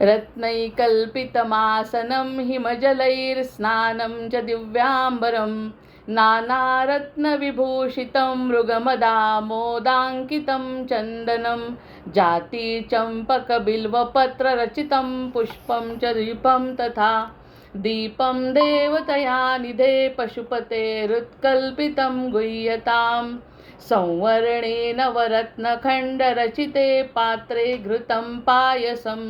रत्नैकल्पितमासनं हिमजलैर्स्नानं च दिव्याम्बरं नानारत्नविभूषितं मृगमदामोदाङ्कितं चन्दनं जातिचम्पकबिल्वपत्ररचितं पुष्पं च दीपं तथा दीपं देवतया निधे पशुपतेरुत्कल्पितं गुह्यतां संवर्णे नवरत्नखण्डरचिते पात्रे घृतं पायसं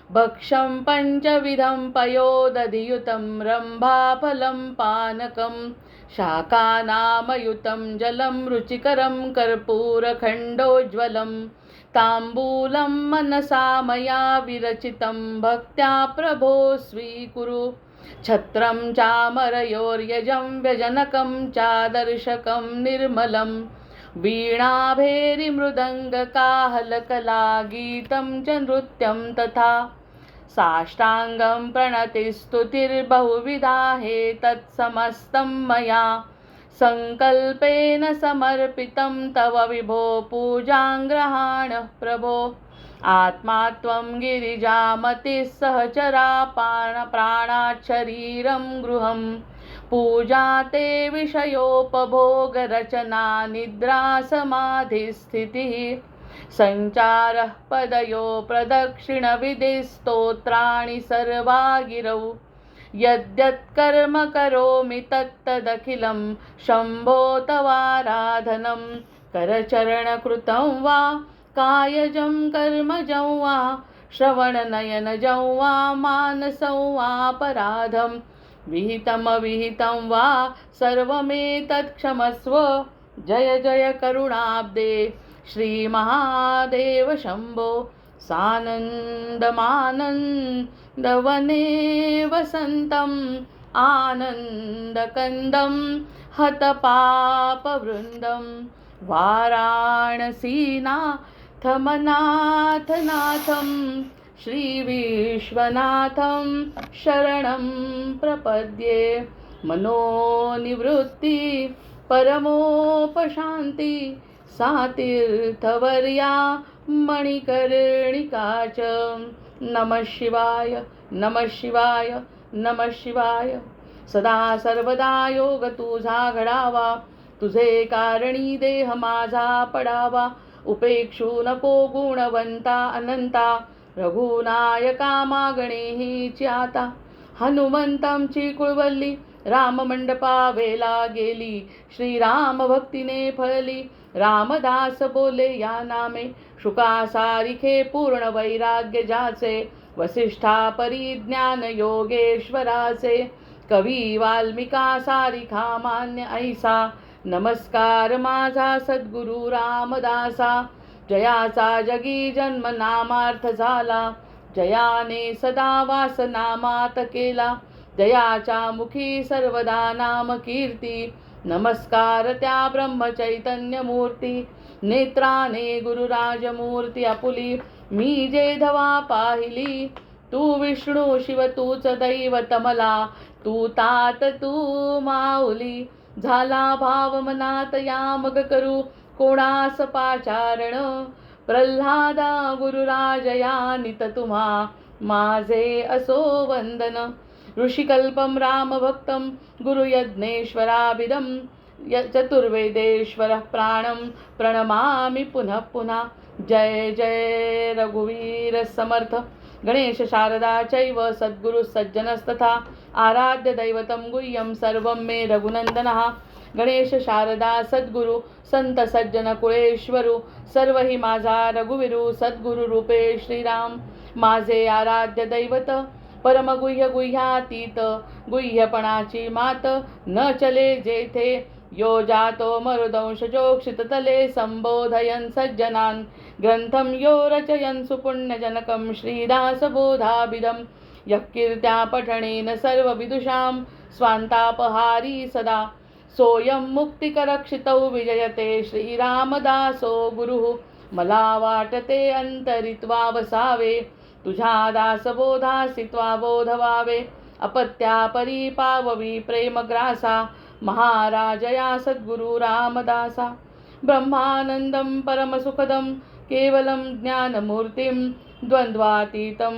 भक्षं पञ्चविधं पयोदधियुतं रम्भाफलं पानकं शाकानामयुतं जलं रुचिकरं कर्पूरखण्डोज्ज्वलं ताम्बूलं मनसा मया विरचितं भक्त्या प्रभो स्वीकुरु छत्रं चामरयोर्यजं व्यजनकं चादर्शकं निर्मलं वीणाभेरिमृदङ्गकाहलकला गीतं च नृत्यं तथा साष्टाङ्गं प्रणतिस्तुतिर्बहुविधा हे तत्समस्तं मया सङ्कल्पेन समर्पितं तव विभो पूजां गृहाणः प्रभो आत्मा त्वं गिरिजामतिः सहचरा प्राणात् शरीरं गृहं पूजा ते विषयोपभोगरचना निद्रा समाधिस्थितिः सञ्चारः पदयो प्रदक्षिणविधिस्तोत्राणि सर्वा गिरौ यद्यत्कर्म करोमि तत्तदखिलं शम्भो तवाराधनं करचरणकृतं वा कायजं कर्मजं वा श्रवणनयनजं वा मानसं वापराधं विहितमविहितं वा सर्वमेतत् क्षमस्व जय जय करुणाब्दे श्रीमहादेव शम्भो सानन्दमानन्दवने वसन्तम् आनन्दकन्दं हतपापवृन्दं वाराणसीनाथमनाथनाथं श्रीविश्वनाथं शरणं प्रपद्ये मनोनिवृत्ति परमोपशान्ति सा तीर्थवर्या मणिकर्णिका च नमः शिवाय नमः शिवाय नमः शिवाय सदा सर्वदा योग तुझा घडावा तुझे कारणी देह माझा पडावा उपेक्षू नको गुणवंता अनंता रघुनायका मागणे हीची आता हनुमंतांची कुळवल्ली राममंडपा वेला गेली श्रीराम भक्तीने फळली रामदास बोले या नामे शुका सारिखे पूर्ण वैराग्य जाचे वसिष्ठा परिज्ञान योगेश्वराचे कवी वाल्मिका सारिखा मान्य ऐसा नमस्कार माझा सद्गुरु रामदासा जयाचा जगी जन्म नामार्थ झाला जयाने सदा वास नामात केला जयाच्या मुखी सर्वदा नाम कीर्ती नमस्कार त्या ब्रह्मचैतन्य मूर्ती नेत्राने गुरुराजमूर्ती आपुली मी जे धवा पाहिली तू विष्णू शिव तूच दैवत मला तू तात तू माऊली झाला भाव मनात या मग करू कोणास पाचारण प्रल्हादा गुरुराजया नित तुम्हा माझे असो वंदन ऋषिकल्पं रामभक्तं गुरुयज्ञेश्वराभिदं चतुर्वेदेश्वरः प्राणं प्रणमामि पुनः पुनः जय जय रघुवीर समर्थ गणेश शारदा चैव सद्गुरु सज्जनस्तथा आराध्य दैवतं गुह्यं सर्वं मे रघुनन्दनः गणेश शारदा सद्गुरु संत सज्जन कुळेश्वरू सर्व ही माझा रघुवीरू सद्गुरु रूपे श्रीराम माझे आराध्य दैवत परमगुह्य गुह्यातीत गुह्यपणाची मात न चले जेथे यो जातो मरुदंशजोक्षिततले संबोधयन् सज्जनान् ग्रंथं यो रचयन् सुपुण्यजनकं श्रीदासबोधाभिधं यः कीर्त्या पठनेन सर्वविदुषां स्वान्तापहारी सदा सोऽयं मुक्तिकरक्षितौ विजयते श्रीरामदासो गुरुः मला वाटते अंतरित्वा वसावे तुझ्या दासबोधासी त्वा बोध व्हावे अपत्या परिपाववी प्रेमग्रासा महाराजया सद्गुरु रामदासा ब्रह्मानंदं परमसुखदं केवलं ज्ञानमूर्तिं द्वन्द्वातीतं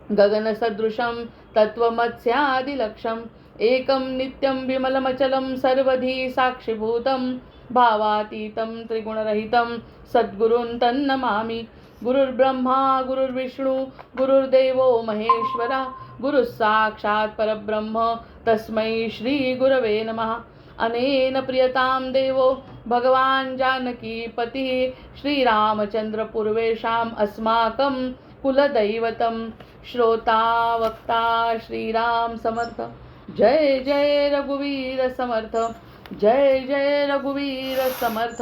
गगनसदृशं तत्त्वमस्यादिलक्ष्यम् एकं नित्यं विमलमचलं सर्वधी साक्षिभूतं भावातीतं त्रिगुणरहितं सद्गुरुं तन्नमामि। गुरुर्ब्रह्मा गुरुर्विष्णु गुरुर्देवो महेश्वरा गुरुः साक्षात् परब्रह्म तस्मै श्रीगुरवे नमः। अनेन प्रियतां देवो भगवान् जानकीपतिः श्रीरामचन्द्र पूर्वेषाम् अस्माकं कुलदैवतं श्रोता वक्ता श्रीराम समर्थ। जय जय रघुवीर समर्थ, जय जय रघुवीर समर्थ।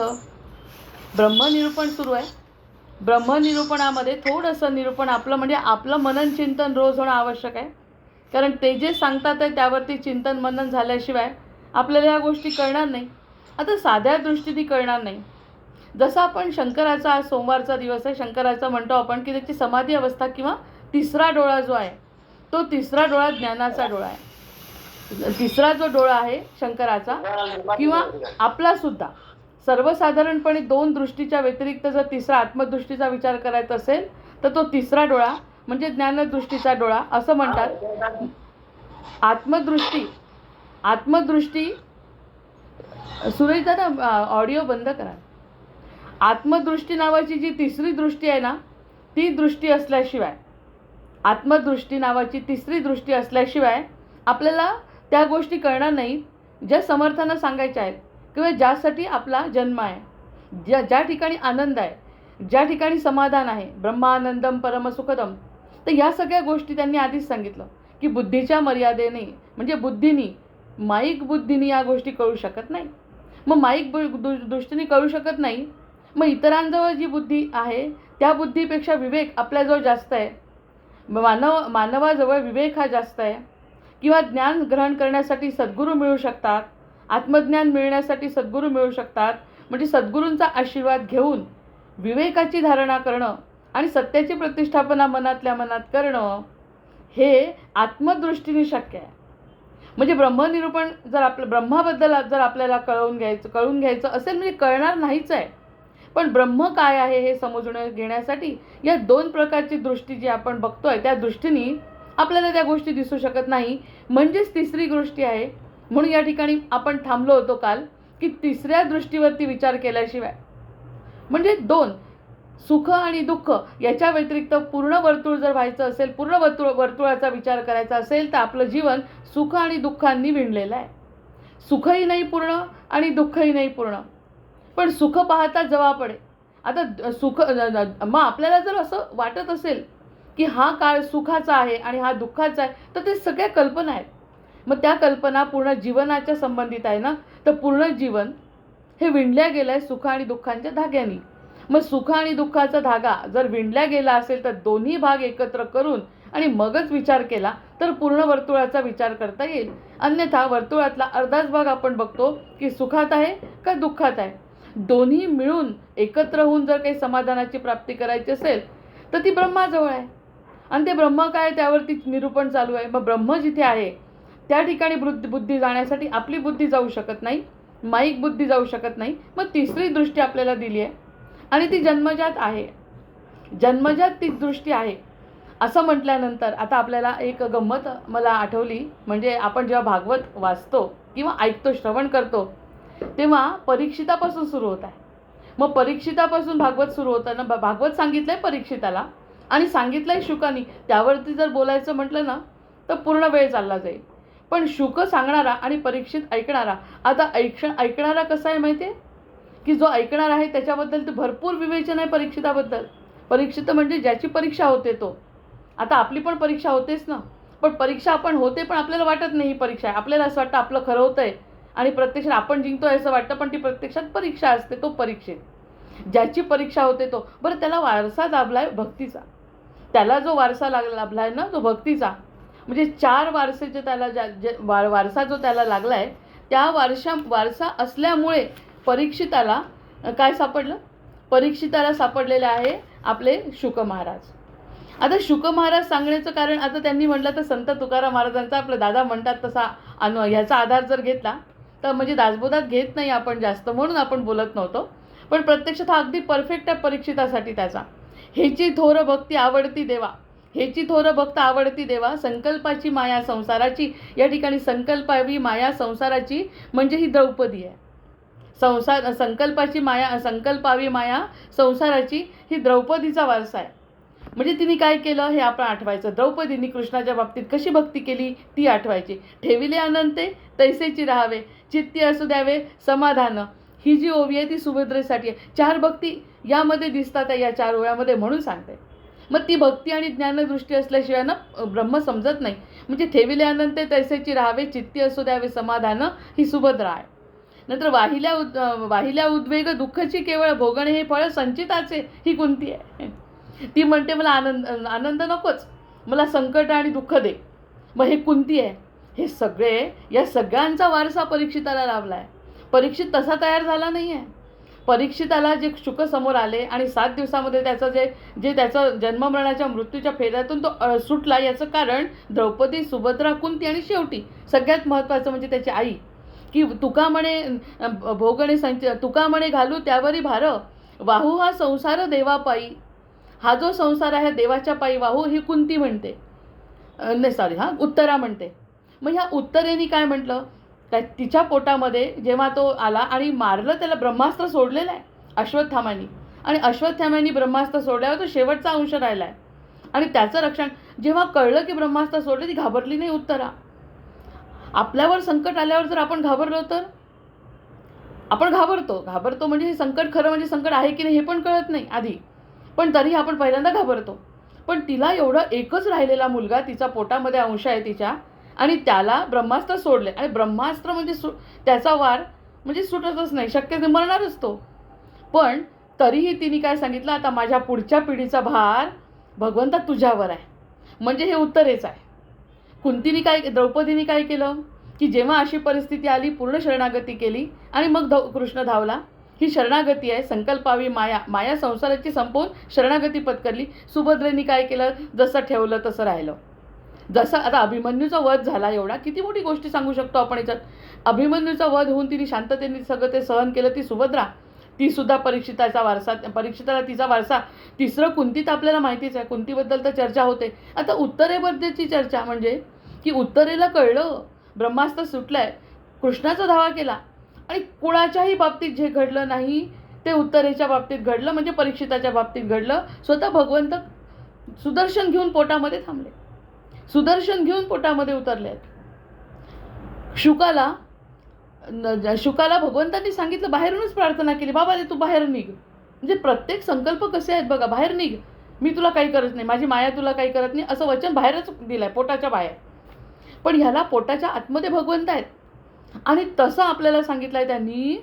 ब्रह्मनिरूपण सुरू आहे। ब्रह्मनिरूपणामध्ये थोडंसं निरूपण आपलं म्हणजे आपलं मनन चिंतन रोज होणं आवश्यक आहे, कारण ते जे सांगतात आहे त्यावरती चिंतन मनन झाल्याशिवाय आपल्याला ह्या गोष्टी कळणार नाही। आता साध्या दृष्टीने कळणार नाही। जसं आपण शंकराचा आज सोमवारचा दिवस आहे, शंकराचा म्हणतो आपण की त्याची समाधी अवस्था किंवा तिसरा डोळा जो आहे तो तिसरा डोळा ज्ञानाचा डोळा आहे। तिसरा जो डोळा आहे शंकराचा किंवा आपला सुद्धा सर्वसाधारणपणे दोन दृष्टीच्या व्यतिरिक्त जर तिसरा आत्मदृष्टीचा विचार करायचा असेल तर तो तिसरा डोळा म्हणजे ज्ञानदृष्टीचा डोळा असं म्हणतात। आत्मदृष्टी सुरेश दादा ऑडिओ बंद करा। आत्मदृष्टी नावाची जी तिसरी दृष्टी आहे ना, ती दृष्टी असल्याशिवाय, आत्मदृष्टी नावाची तिसरी दृष्टी असल्याशिवाय आपल्याला त्या गोष्टी कळणार नाहीत ज्या समर्थांना सांगायच्या आहेत किंवा ज्यासाठी आपला जन्म आहे, ज्या ठिकाणी आनंद आहे, ज्या ठिकाणी समाधान आहे, ब्रह्मानंदम परमसुखदम। तर या सगळ्या गोष्टी त्यांनी आधीच सांगितलं की बुद्धीच्या मर्यादेने म्हणजे बुद्धीनी, माईक बुद्धीने या गोष्टी कळू शकत नाही। मग माईक दृष्टीने कळू शकत नाही, मग इतरांजवळ जी बुद्धी आहे त्या बुद्धीपेक्षा विवेक आपल्याजवळ जास्त आहे। मानवाजवळ विवेक हा जास्त आहे किंवा ज्ञान ग्रहण करण्यासाठी सद्गुरू मिळू शकतात, आत्मज्ञान मिळण्यासाठी सद्गुरू मिळू शकतात। म्हणजे सद्गुरूंचा आशीर्वाद घेऊन विवेकाची धारणा करणं आणि सत्याची प्रतिष्ठापना मनातल्या मनात करणं हे आत्मदृष्टीने शक्य आहे। म्हणजे ब्रह्मनिरूपण जर ब्रह्माबद्दल जर आपल्याला कळून घ्यायचं असेल म्हणजे कळणार नाहीच आहे, पण ब्रह्म काय आहे हे समजून घेण्यासाठी या दोन प्रकारची दृष्टी जी आपण बघतोय त्या दृष्टीने आपल्याला त्या गोष्टी दिसू शकत नाही, म्हणजेच तिसरी गोष्टी आहे। म्हणून या ठिकाणी आपण थांबलो होतो काल की तिसऱ्या दृष्टीवरती विचार केल्याशिवाय म्हणजे दोन सुख आणि दुःख याच्या व्यतिरिक्त पूर्ण वर्तुळ जर व्हायचं असेल, पूर्ण वर्तुळाचा विचार करायचा असेल तर आपलं जीवन सुख आणि दुःखांनी विणलेलं आहे। सुखही नाही पूर्ण आणि दुःखही नाही पूर्ण, पण सुख पाहता जवा पडे। आता सुख मग आपल्याला जर असं वाटत असेल की हा काळ सुखाचा आहे आणि हा दुःखाचा आहे तर ते सगळ्या कल्पना आहेत। मग त्या कल्पना पूर्ण जीवनाच्या संबंधित आहे ना, तर पूर्ण जीवन हे विणल्या गेलं आहे सुख आणि दुःखांच्या धाग्यांनी। मग सुख आणि दुःखाचा धागा जर विणल्या गेला असेल तर दोन्ही भाग एकत्र करून आणि मगच विचार केला तर पूर्ण वर्तुळाचा विचार करता येईल। अन्यथा वर्तुळातला अर्धाच भाग आपण बघतो की सुखात आहे का दुःखात आहे। दोन्ही मिळून एकत्र होऊन जर काही समाधानाची प्राप्ती करायची असेल तर ती ब्रह्माजवळ आहे आणि ते ब्रह्म काय त्यावरती निरूपण चालू आहे। मग ब्रह्म जिथे आहे त्या ठिकाणी बुद्धी जाण्यासाठी आपली बुद्धी जाऊ शकत नाही, माईक बुद्धी जाऊ शकत नाही। मग तिसरी दृष्टी आपल्याला दिली आहे आणि ती जन्मजात आहे, जन्मजात ती दृष्टी आहे असं म्हटल्यानंतर आता आपल्याला एक गंमत मला आठवली। म्हणजे आपण जेव्हा भागवत वाचतो किंवा ऐकतो, श्रवण करतो तेव्हा परीक्षितापासून सुरू होत आहे। मग परीक्षितापासून भागवत सुरू होताना भागवत सांगितलं आहे परीक्षिताला आणि सांगितलं आहे शुकानी, त्यावरती जर बोलायचं म्हटलं ना तर पूर्ण वेळ चालला जाईल। पण शुक सांगणारा आणि परीक्षित ऐकणारा, आता ऐकणारा कसा आहे माहिती आहे की जो ऐकणार आहे त्याच्याबद्दल ते भरपूर विवेचन आहे परीक्षिताबद्दल। परीक्षित म्हणजे ज्याची परीक्षा होते तो। आता आपली पण परीक्षा होतेच ना, पण परीक्षा आपण होते पण आपल्याला वाटत नाही ही परीक्षा आहे, आपल्याला असं वाटतं आपलं खरं होतंय आणि प्रत्यक्षात आपण जिंकतोय असं वाटतं, पण ती प्रत्यक्षात परीक्षा असते। तो परीक्षित ज्याची परीक्षा होते तो। बरं, त्याला वारसा लाभलाय भक्तीचा, त्याला जो वारसा लाभलाय ना तो भक्तीचा, म्हणजे 4 वारसे जे त्याला वारसा जो त्याला लागलाय त्या वारसा असल्यामुळे परीक्षिताला काय सापडलं, परीक्षिताला सापडलेले आहे आपले शुक महाराज। आता शुक महाराज सांगण्याचं कारण आता त्यांनी म्हटलं तर संत तुकाराम महाराजांचा आपले दादा म्हणतात तसा ह्याचा आधार जर घेतला तर म्हणजे दासबोधात घेत नाही आपण जास्त म्हणून आपण बोलत नव्हतो, पण प्रत्यक्षात हा अगदी परफेक्ट आहे परीक्षितासाठी। त्याचा हेची थोर भक्ती आवडती देवा, हेची थोर भक्त आवडती देवा, संकल्पाची माया संसाराची. या ठिकाणी संकल्पावी माया संसाराची म्हणजे ही द्रौपदी आहे. संकल्पाची माया, संकल्पावी माया संसाराची ही द्रौपदीचा वारसा आहे. म्हणजे तिने काय केलं हे आपण आठवायचं. द्रौपदीने कृष्णाच्या बाबतीत कशी भक्ती केली ती आठवायची. ठेविले अनंते तैसेची राहावे, चित्ती असू द्यावे समाधान. ही जी ओवी आहे ती सुभद्रेसाठी आहे. 4 भक्ती यामध्ये दिसतात या 4 ओव्यामध्ये, म्हणून सांगते. मग ती भक्ती आणि ज्ञानदृष्टी असल्याशिवाय ना ब्रह्म समजत नाही. म्हणजे ठेविले अनंते तैसेची राहावे, चित्ती असू द्यावे समाधान ही सुभद्रा आहे. नंतर वाहिल्या उद्वेग दुःखची केवळ भोगणे हे फळ संचिताचे ही कुंती आहे. ती म्हणते मला आनंद नकोच, मला संकट आणि दुःख दे. मग हे कुंती आहे. हे सगळे या सगळ्यांचा वारसा परीक्षिताला लाभला आहे. परीक्षित तसा तयार झाला नाही आहे. परीक्षिताला जे शुक समोर आले आणि 7 दिवसामध्ये त्याचं जे त्याचं जन्ममरणाच्या मृत्यूच्या फेऱ्यातून तो सुटला, याचं कारण द्रौपदी, सुभद्रा, कुंती आणि शेवटी सगळ्यात महत्त्वाचं म्हणजे त्याची आई. की तुका म्हणे भोगणे तुका म्हणे घालू त्यावरी भार, वाहू हा संसार देवापायी. हा जो संसार आहे देवाच्या पायी वाहू ही कुंती म्हणते. नाही सॉरी, उत्तरा म्हणते. मग ह्या उत्तरेने काय म्हटलं, काय तिच्या पोटामध्ये जेव्हा तो आला आणि मारलं त्याला, ब्रह्मास्त्र सोडलेलं आहे अश्वत्थामानी. आणि अश्वत्थामानी ब्रह्मास्त्र सोडल्यावर तो शेवटचा अंश राहिला आहे. आणि त्याचं रक्षण जेव्हा कळलं की ब्रह्मास्त्र सोडलं, ती घाबरली नाही उत्तरा. आपल्यावर संकट आल्यावर जर आपण घाबरलो तर आपण घाबरतो म्हणजे हे संकट खरं म्हणजे संकट आहे की नाही हे पण कळत नाही आधी, पण तरी आपण पहिल्यांदा घाबरतो. पण तिला एवढा एकच राहिलेला मुलगा, तिचा पोटामध्ये अंश आहे तिच्या, आणि त्याला ब्रह्मास्त्र सोडले. आणि ब्रह्मास्त्र म्हणजे त्याचा वार म्हणजे सुटतच नाही, शक्य नाही, मरणारच तो. पण तरीही तिने काय सांगितलं, आता माझ्या पुढच्या पिढीचा भार भगवंता तुझ्यावर आहे. म्हणजे हे उत्तरेचं आहे. द्रौपदीने काय केलं की जेव्हा अशी परिस्थिती आली पूर्ण शरणागती केली आणि मग कृष्ण धावला. ही शरणागती आहे. संकल्पावी माया संसाराची संपवून शरणागती पत्करली. सुभद्रेने काय केलं, जसं ठेवलं तसं राहिलं. जसं आता अभिमन्यूचा वध झाला, एवढा किती मोठी गोष्टी सांगू शकतो आपण याच्यात. अभिमन्यूचा वध होऊन तिने शांततेने सगळं ते सहन केलं. ती सुभद्रा, ती सुद्धा परीक्षिताला तिचा वारसा. तिसरं कुंतीत आपल्याला माहितीच आहे, कुंतीबद्दल तर चर्चा होते. आता उत्तरेबद्दलची चर्चा म्हणजे की उत्तरेला कळलं ब्रह्मास्त्र सुटलंय, कृष्णाचा धावा केला आणि कुणाच्याही बाबतीत जे घडलं नाही ते उत्तरेच्या बाबतीत घडलं, म्हणजे परीक्षिताच्या बाबतीत घडलं. स्वतः भगवंत सुदर्शन घेऊन पोटामध्ये थांबले, सुदर्शन घेऊन पोटामध्ये उतरले आहेत. शुकाला भगवंतांनी सांगितलं, बाहेरूनच प्रार्थना केली, बाबा तू बाहेर निघ. म्हणजे प्रत्येक संकल्प कसे आहेत बघा, बाहेर निघ, मी तुला काही करत नाही, माझी माया तुला काही करत नाही, असं वचन बाहेरच दिलंय, पोटाच्या बाहेर. पण ह्याला पोटाच्या आतमध्ये भगवंत आहेत. आणि तसं आपल्याला सांगितलंय त्यांनी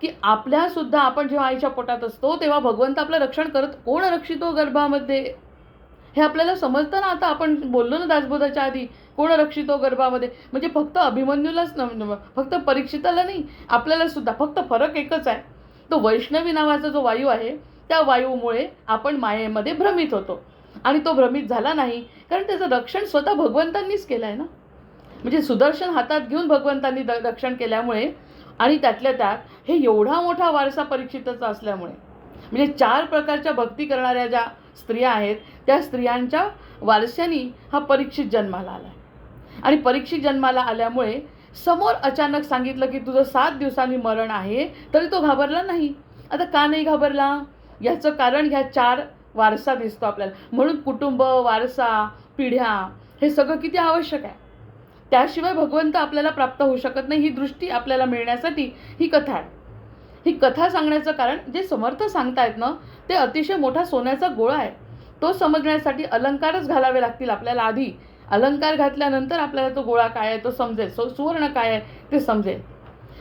की आपल्यासुद्धा आपण जेव्हा आईच्या पोटात असतो तेव्हा भगवंत आपलं रक्षण करत. कोण रक्षितो गर्भामध्ये हे आपल्याला समजतं ना. आता आपण बोललो ना दासबोधाच्या आधी, कोण रक्षितो गर्भामध्ये, म्हणजे फक्त अभिमन्यूलाच फक्त परीक्षिताला नाही, आपल्याला सुद्धा. फक्त फरक एकच आहे, तो वैष्णवी नावाचा जो वायू आहे त्या वायूमुळे आपण मायेमध्ये भ्रमित होतो. आणि तो भ्रमित झाला नाही कारण त्याचं रक्षण स्वतः भगवंतांनीच केलं आहे ना. म्हणजे सुदर्शन हातात घेऊन भगवंतांनी रक्षण केल्यामुळे, आणि त्यातल्या त्यात हे एवढा मोठा वारसा परीक्षिताचा असल्यामुळे, म्हणजे 4 प्रकारच्या भक्ती करणाऱ्या ज्या स्त्रिया आहेत त्या स्त्रियांच्या वारशानी हा परीक्षित जन्माला आला. आणि परीक्षित जन्माला आल्यामुळे समोर अचानक सांगितलं की तुझं 7 दिवसांनी मरण आहे, तरी तो घाबरला नाही. आता का नाही घाबरला, याचं कारण ह्या 4 वारसा दिसतो आपल्याला. म्हणून कुटुंब, वारसा, पिढ्या हे सगळं किती आवश्यक आहे. त्याशिवाय भगवंत आपल्याला प्राप्त होऊ शकत नाही. ही दृष्टी आपल्याला मिळण्यासाठी ही कथा आहे. ही कथा सांगण्याचं कारण जे समर्थ सांगतायत ना, ते अतिशय मोठा सोन्याचा गोळा आहे. तो समजण्यासाठी अलंकारच घालावे लागतील आपल्याला. आधी अलंकार घातल्यानंतर आपल्याला तो गोळा काय आहे तो समजेल, सुवर्ण काय आहे ते समजेल.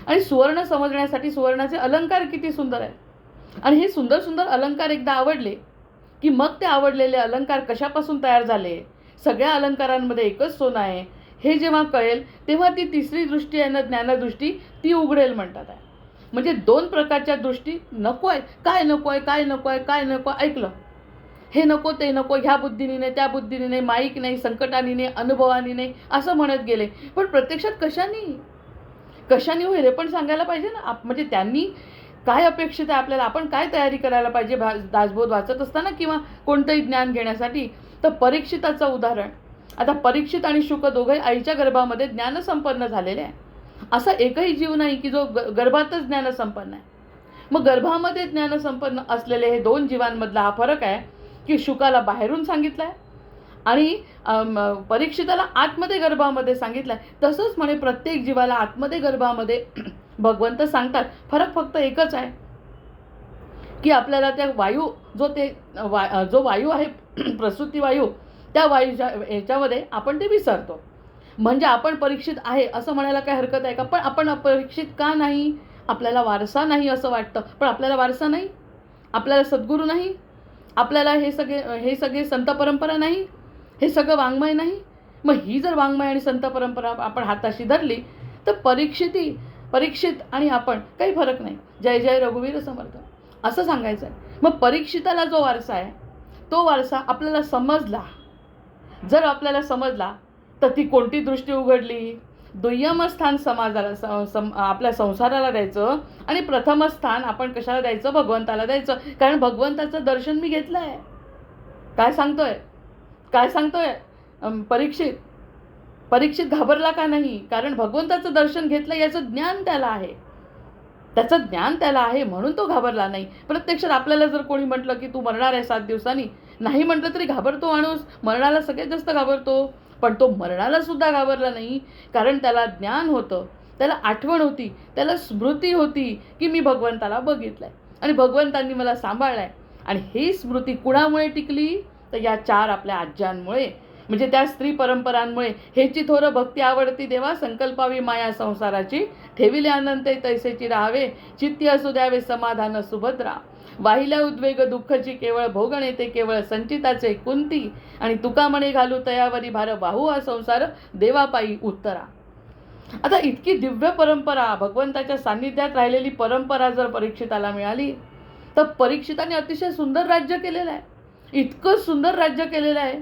आणि सुवर्ण समजण्यासाठी सुवर्णाचे अलंकार किती सुंदर आहेत. आणि हे सुंदर सुंदर अलंकार एकदा आवडले की मग ते आवडलेले अलंकार कशापासून तयार झाले, सगळ्या अलंकारांमध्ये एकच सोनं आहे हे जेव्हा कळेल तेव्हा ती तिसरी दृष्टी आहे ना, ज्ञानदृष्टी, ती उघडेल म्हणतात आहे. म्हणजे 2 प्रकारच्या दृष्टी नको आहे. काय नको आहे, काय नको आहे, काय नको, ऐकलं, हे नको ते नको, ह्या बुद्धीने नाही, त्या बुद्धीने नाही, माईक नाही, संकटाने नाही, अनुभवाने नाही, असं म्हणत गेले. पण प्रत्यक्षात कशाने होईल हे पण सांगायला पाहिजे ना. म्हणजे त्यांनी काय अपेक्षित आहे आपल्याला, आपण काय तयारी करायला पाहिजे दासबोध वाचत असताना किंवा कोणतंही ज्ञान घेण्यासाठी, तर परीक्षिताचं उदाहरण, आता परीक्षित आणि शुक दोघंही आईच्या गर्भामध्ये ज्ञानसंपन्न झालेले आहे. असा एकही जीव नाही की जो गर्भातच ज्ञानसंपन्न आहे. मग गर्भामध्ये ज्ञानसंपन्न असलेले हे दोन जीवांमधला हा फरक आहे की शुकाला बाहेरून सांगितलं आहे आणि परीक्षिताला आतमध्ये गर्भामध्ये सांगितलं आहे. तसंच म्हणे प्रत्येक जीवाला आतमध्ये गर्भामध्ये भगवंत सांगतात. फरक फक्त एकच आहे की आपल्याला त्या वायू जो वायू आहे प्रसूती वायू, त्या वायूच्या याच्यामध्ये आपण ते विसरतो. म्हणजे आपण परीक्षित आहे असं म्हणायला काय हरकत आहे का? पण आपण अपरीक्षित का नाही? आपल्याला वारसा नाही असं वाटतं. पण आपल्याला वारसा नाही, आपल्याला सद्गुरू नाही, आपल्याला हे सगळे संत परंपरा नाही, हे सगळं वाङ्मय नाही. मग ही जर वाङ्मय आणि संत परंपरा आपण हाताशी धरली तर परीक्षित आणि आपण काही फरक नाही. जय जय रघुवीर समर्थ असं सांगायचं आहे. मग परीक्षिताला जो वारसा आहे तो वारसा आपल्याला समजला. जर आपल्याला समजला तर ती कोणती दृष्टी उघडली? दुय्यम स्थान समाजाला आपल्या संसाराला द्यायचं आणि प्रथम स्थान आपण कशाला द्यायचं? भगवंताला द्यायचं. कारण भगवंताचं दर्शन मी घेतलं आहे. काय सांगतोय परीक्षित घाबरला का नाही? कारण भगवंताचं दर्शन घेतलं याचं ज्ञान त्याला आहे. त्याचं ज्ञान त्याला आहे म्हणून तो घाबरला नाही. प्रत्यक्षात आपल्याला जर कोणी म्हटलं की तू मरणार आहे 7 दिवसांनी, नाही म्हटलं तरी घाबरतो माणूस. मरणाला सगळ्यात जास्त घाबरतो. पण तो मरणाला सुद्धा घाबरला नाही. कारण त्याला ज्ञान होतं, त्याला आठवण होती, त्याला स्मृती होती की मी भगवंताला बघितलं आहे आणि भगवंतांनी मला सांभाळलं आहे. आणि ही स्मृती कुणामुळे टिकली? तर या 4 आपल्या आज्यांमुळे, म्हणजे त्या स्त्री परंपरांमुळे. हेची थोर भक्ती आवडती देवा, संकल्पावी माया संसाराची, ठेविले अनंते तैसेची राहावे, चित्ती असू द्यावे समाधान सुभद्रा. वाहिल्या उद्वेग दुःखची केवळ भोगणे, ते केवळ संचिताचे कुंती, आणि तुका म्हणे घालू तयावरी भार, वाहू हा संसार देवापायी उत्तरा. आता इतकी दिव्य परंपरा, भगवंताच्या सान्निध्यात राहिलेली परंपरा जर परीक्षिताला मिळाली तर परीक्षिताने अतिशय सुंदर राज्य केलेलं आहे. इतकं सुंदर राज्य केलेलं आहे.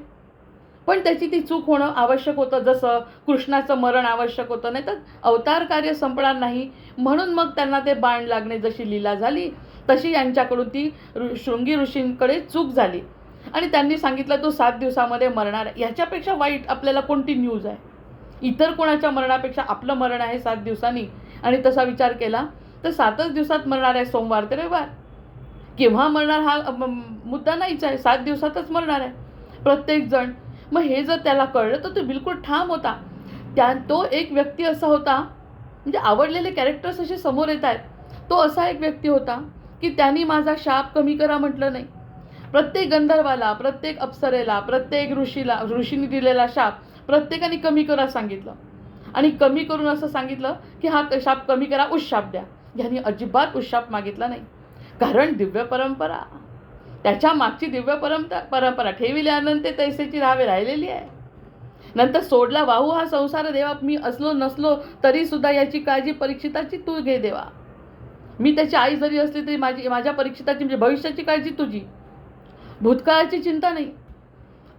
पण त्याची ती चूक होणं आवश्यक होतं. जसं कृष्णाचं मरण आवश्यक होतं, नाही तर अवतार कार्य संपणार नाही. म्हणून मग त्यांना ते बाण लागणे जशी लीला झाली तशी यांच्याकडून ती शृंगी ऋषींकडे चूक झाली आणि त्यांनी सांगितलं तू 7 दिवसामध्ये मरणार आहे. ह्याच्यापेक्षा वाईट आपल्याला कोणती न्यूज आहे? इतर कोणाच्या मरणापेक्षा आपलं मरण आहे 7 दिवसांनी. आणि तसा विचार केला तर 7च दिवसात मरणार आहे, सोमवार ते रविवार. केव्हा मरणार हा मुद्दा नाहीच आहे, 7 दिवसातच मरणार आहे प्रत्येक जण. मग हे जर त्याला कळलं तर तो बिलकुल ठाम होता. तो एक व्यक्ती असा होता, म्हणजे आवडलेले कॅरेक्टर्स असे समोर येत आहेत. तो असा एक व्यक्ती होता की त्यांनी माझा शाप कमी करा म्हटलं नाही. प्रत्येक गंधर्वाला, प्रत्येक अप्सरेला, प्रत्येक ऋषीने दिलेला शाप प्रत्येकाने कमी करा सांगितलं. आणि कमी करून असं सांगितलं की हा शाप कमी करा, उशाप द्या. ह्यांनी अजिबात उशाप मागितला नाही. कारण दिव्य परंपरा, त्याच्या मागची दिव्य परंपरा ठेविले अनंते तैसेची राहिलेली आहे. नंतर सोडला वाहू हा संसार देवा, मी असलो नसलो तरी सुद्धा याची काळजी परीक्षिताची तू घे देवा. मी त्याची आई जरी असली तरी माझ्या परीक्षिताची, म्हणजे भविष्याची काळजी तुझी, भूतकाळाची चिंता नाही.